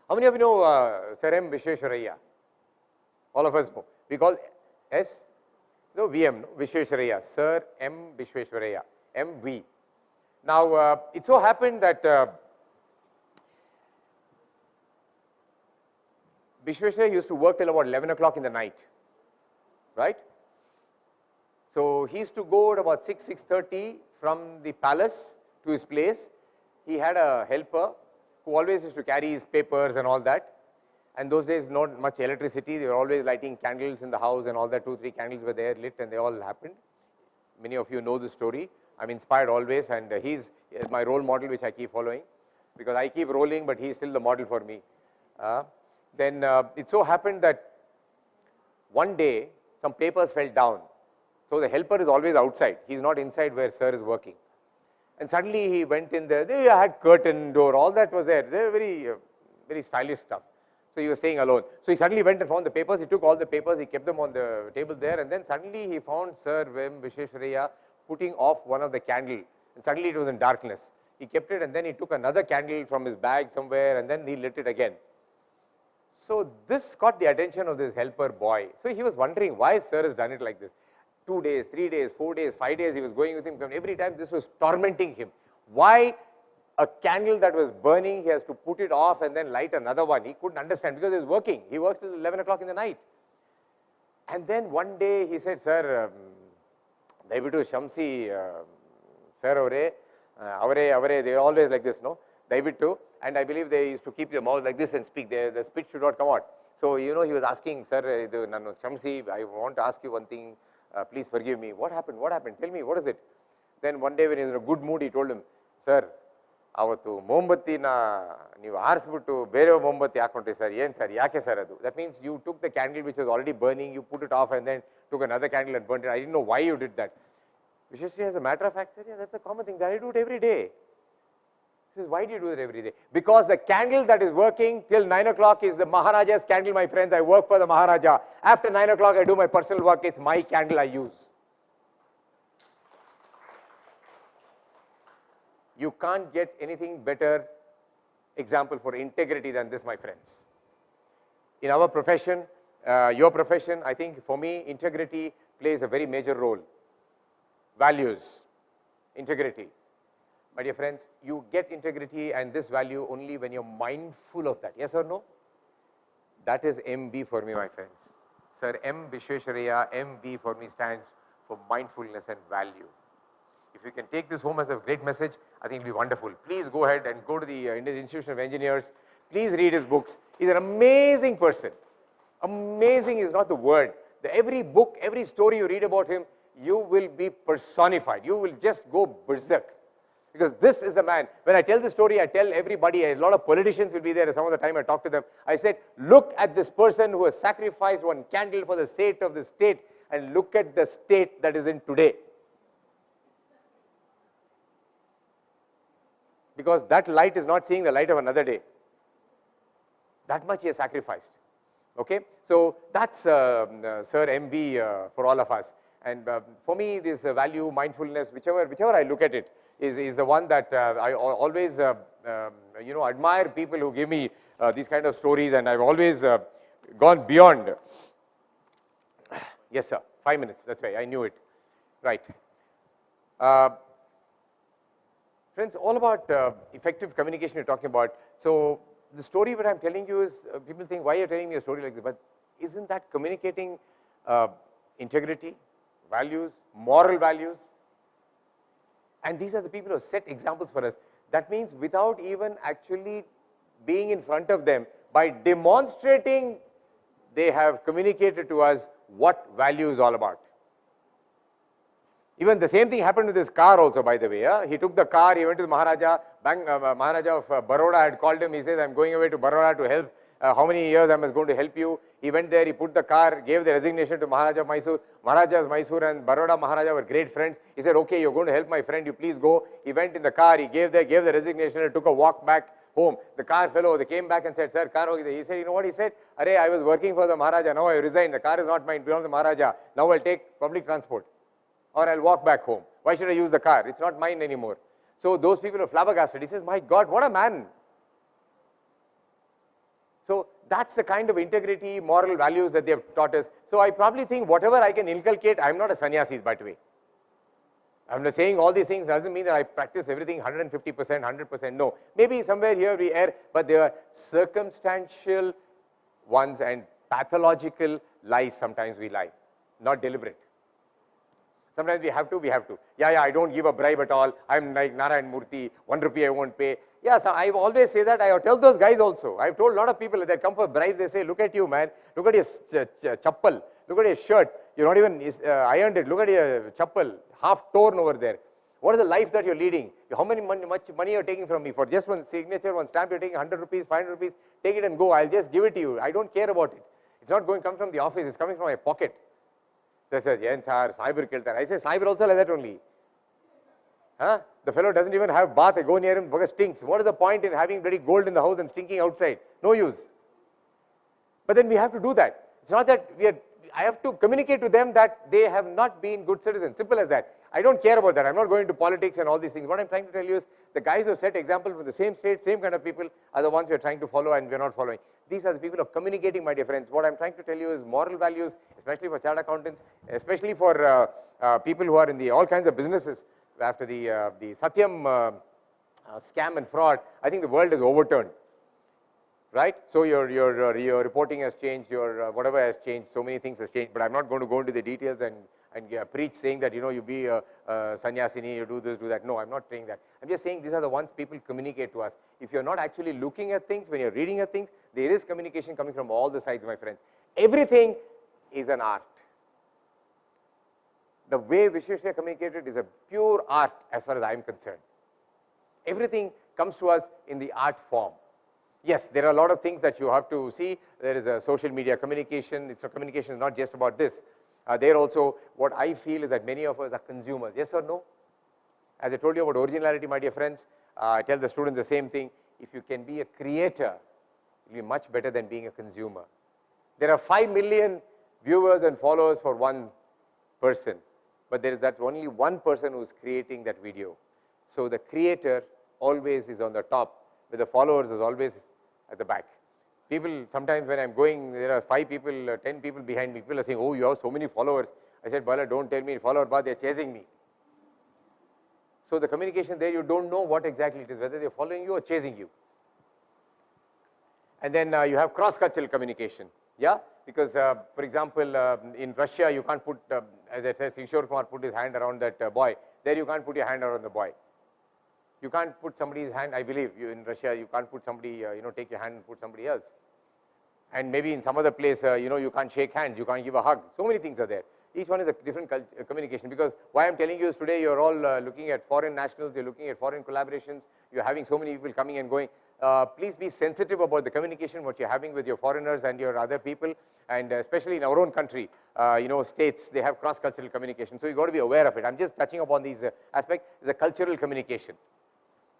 How many of you know Sir M. Vishweswaraya? All of us know. We call S, no VM, no, Vishweswaraya, Sir M. Vishweswaraya, MV. Now, it so happened that Vishweswaraya used to work till about 11 o'clock in the night, right? So he used to go at about 6:30 from the palace to his place. He had a helper who always used to carry his papers and all that. And those days, not much electricity. They were always lighting candles in the house and all that. 2, 3 candles were there lit, and they all happened. Many of you know the story. I'm inspired always, and he's my role model, which I keep following, because I keep rolling, but he's still the model for me. Then it so happened that one day some papers fell down. So the helper is always outside. He's not inside where Sir is working. And suddenly he went in there. They had curtain door, all that was there. They were very stylish stuff. So he was staying alone. So he suddenly went and found the papers. He took all the papers. He kept them on the table there. And then suddenly he found Sir M. Vishweswaraya putting off one of the candle. And suddenly it was in darkness. He kept it, and then he took another candle from his bag somewhere, and then he lit it again. So this caught the attention of this helper boy. So he was wondering why Sir has done it like this. 2 days, 3 days, 4 days, 5 days, he was going with him. Every time this was tormenting him. Why a candle that was burning, he has to put it off and then light another one? He couldn't understand because he was working. He works till 11 o'clock in the night. And then one day he said, Sir, Daibitu Shamsi, Sir Avare, they are always like this, no? Daibitu. And I believe they used to keep their mouth like this and speak. The speech should not come out. So, he was asking, Sir, Shamsi, I want to ask you one thing. Please forgive me. What happened? What happened? Tell me, what is it? Then one day when he was in a good mood, he told him, Sir, avatu mombatti na ನೀವು ಆರಿಸ್ಬಿಟ್ಟು ಬೇರೆ mombatti ಹಾಕೊಂಡ್ರಿ sir. ಏನು sir? ಯಾಕೆ sir ಅದು? That means you took the candle which was already burning, you put it off and then took another candle and burnt it. I didn't know why you did that. Vishweswaraya, as a matter of fact, said, yeah, that's a common thing. I do it every day. He says, why do you do it every day? Because the candle that is working till 9 o'clock is the Maharaja's candle, my friends. I work for the Maharaja. After 9 o'clock, I do my personal work. It's my candle I use. You can't get anything better example for integrity than this, my friends. In our profession, your profession, I think for me, integrity plays a very major role. Values, integrity. My dear friends, you get integrity and this value only when you're mindful of that. Yes or no? That is MB for me, my friends. Sir M. Vishweswaraya, MB for me stands for mindfulness and value. If you can take this home as a great message, I think it will be wonderful. Please go ahead and go to the Indian Institute of Engineers. Please read his books. He's an amazing person. Amazing is not the word. Every book, every story you read about him, you will be personified. You will just go berserk. Because this is the man. When I tell the story, I tell everybody, a lot of politicians will be there. Some of the time I talk to them. I said, look at this person who has sacrificed one candle for the sake of the state, and look at the state that is in today. Because that light is not seeing the light of another day. That much he has sacrificed. Okay? So that's Sir MV for all of us. And for me, this value, mindfulness, whichever I look at it, is the one that I always admire people who give me these kind of stories, and I've always gone beyond. Yes, sir. 5 minutes. That's right. I knew it. Right. Friends, all about effective communication you're talking about. So the story that I'm telling you is, people think, why are you telling me a story like this? But isn't that communicating integrity, values, moral values? And these are the people who have set examples for us. That means without even actually being in front of them, by demonstrating, they have communicated to us what value is all about. Even the same thing happened with his car also, by the way. He took the car, he went to the Maharaja. Maharaja of Baroda had called him. He says, I'm going away to Baroda to help. How many years I was going to help you? He went there, he put the car, gave the resignation to Maharaja of Mysore. Maharaja of Mysore and Baroda Maharaja were great friends. He said, okay, you're going to help my friend, you please go. He went in the car, he gave the resignation and took a walk back home. The car fell over. They came back and said, sir, car ho gaya. He said, you know what he said? Arey, I was working for the Maharaja, now I resigned. The car is not mine, it belongs to the Maharaja. Now I'll take public transport or I'll walk back home. Why should I use the car? It's not mine anymore. So those people are flabbergasted. He says, my God, what a man. So that's the kind of integrity, moral values that they have taught us. So I probably think whatever I can inculcate, I'm not a sannyasi, by the way. I'm not saying all these things doesn't mean that I practice everything 150%, 100%. No. Maybe somewhere here we err, but there are circumstantial ones and pathological lies. Sometimes we lie, not deliberate. Sometimes we have to. Yeah, I don't give a bribe at all. I'm like Narayan Murthy, 1 rupee I won't pay. Yeah, so I always say that. I tell those guys also. I've told a lot of people that come for bribes, they say, look at you, man. Look at your chappal. Look at your shirt. You're not even ironed it. Look at your chappal, half torn over there. What is the life that you're leading? How much money you're taking from me? For just one signature, one stamp, you're taking 100 rupees, 500 rupees. Take it and go. I'll just give it to you. I don't care about it. It's not going to come from the office. It's coming from my pocket. They say, yes, sir, cyber killed that. I say, cyber also like that only. Huh? The fellow doesn't even have bath. I go near him because stinks. What is the point in having bloody gold in the house and stinking outside? No use. But then we have to do that. It's not that I have to communicate to them that they have not been good citizens. Simple as that. I don't care about that. I'm not going to politics and all these things. What I'm trying to tell you is the guys who have set example from the same state, same kind of people are the ones we are trying to follow and we are not following. These are the people who are communicating, my dear friends. What I'm trying to tell you is moral values, especially for chartered accountants, especially for people who are in all kinds of businesses. After the Satyam scam and fraud, I think the world is overturned. Right? So your reporting has changed, your whatever has changed, so many things has changed, but I'm not going to go into the details and preach saying that, you be a sannyasini, you do this, do that. No, I'm not saying that. I'm just saying these are the ones people communicate to us. If you're not actually looking at things, when you're reading at things, there is communication coming from all the sides, my friends. Everything is an art. The way Vishweshwar communicated is a pure art as far as I'm concerned. Everything comes to us in the art form. Yes, there are a lot of things that you have to see. There is a social media communication. Communication is not just about this. There also, what I feel is that many of us are consumers. Yes or no? As I told you about originality, my dear friends, I tell the students the same thing. If you can be a creator, it will be much better than being a consumer. There are 5 million viewers and followers for one person, but there is that only one person who is creating that video. So the creator always is on the top, but the followers is always at the back. People, sometimes when I'm going, there are 5 people, 10 people behind me. People are saying, oh, you have so many followers. I said, Bala, don't tell me follower, but they're chasing me. So the communication there, you don't know what exactly it is, whether they're following you or chasing you. And then you have cross-cultural communication. Yeah, because for example, in Russia, you can't put, as I said, Kishore Kumar put his hand around that boy. There you can't put your hand around the boy. You can't put somebody's hand, I believe, in Russia, you can't put somebody, take your hand and put somebody else. And maybe in some other place, you can't shake hands, you can't give a hug. So many things are there. Each one is a different communication, because why I'm telling you is today you're all looking at foreign nationals, you're looking at foreign collaborations, you're having so many people coming and going. Please be sensitive about the communication, what you're having with your foreigners and your other people, and especially in our own country, states, they have cross-cultural communication. So you've got to be aware of it. I'm just touching upon these aspects. It's a cultural communication.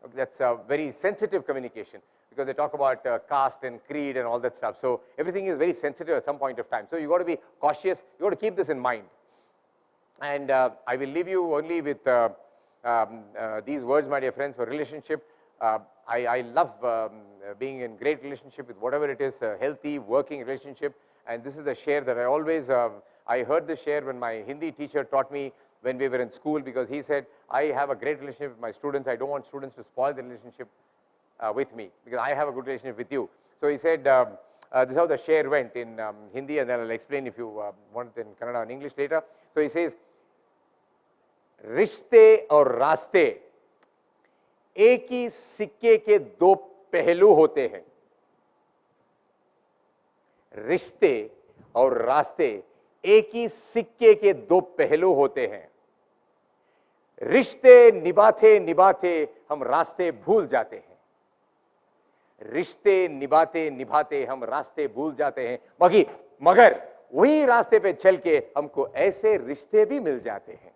Okay, that's a very sensitive communication, because they talk about caste and creed and all that stuff. So everything is very sensitive at some point of time. So you've got to be cautious. You've got to keep this in mind. And I will leave you only with these words, my dear friends, for relationship. I love being in great relationship with whatever it is, a healthy working relationship. And this is the share that I always, I heard this share when my Hindi teacher taught me when we were in school, because he said, I have a great relationship with my students. I don't want students to spoil the relationship with me, because I have a good relationship with you. So he said, this is how the share went in Hindi, and then I'll explain if you want it in Kannada and English later. So he says, रिश्ते और रास्ते एक ही सिक्के के दो पहलू होते हैं. रिश्ते और रास्ते एक ही सिक्के के दो पहलू होते हैं. रिश्ते निभाते निभाते हम रास्ते भूल जाते हैं. रिश्ते निभाते निभाते हम रास्ते भूल जाते हैं. मगर वही रास्ते पे चल के हमको ऐसे रिश्ते भी मिल जाते हैं.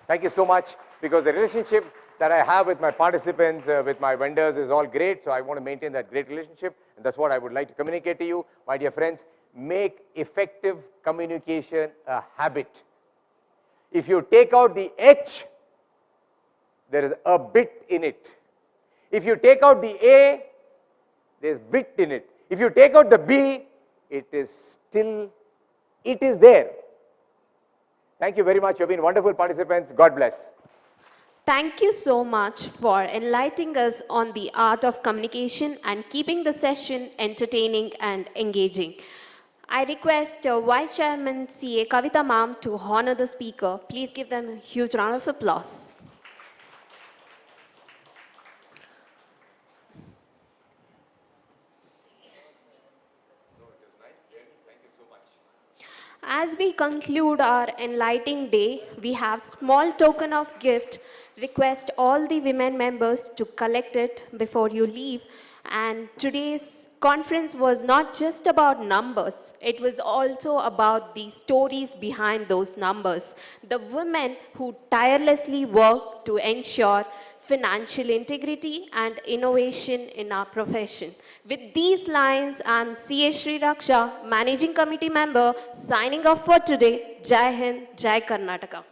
Thank you so much, because the relationship that I have with my participants, with my vendors is all great. So I want to maintain that great relationship, and that's what I would like to communicate to you. My dear friends, make effective communication a habit. If you take out the H, there is a bit in it. If you take out the A, there's bit in it. If you take out the B, it is there. Thank you very much. You've been wonderful participants. God bless. Thank you so much for enlightening us on the art of communication and keeping the session entertaining and engaging. I request Vice Chairman CA Kavita Ma'am to honor the speaker. Please give them a huge round of applause. As we conclude our enlightening day, we have small token of gift. Request all the women members to collect it before you leave. And today's conference was not just about numbers. It was also about the stories behind those numbers. The women who tirelessly work to ensure financial integrity and innovation in our profession. With these lines, I'm C.A. Sri Raksha, Managing Committee Member, signing off for today. Jai Hind, Jai Karnataka.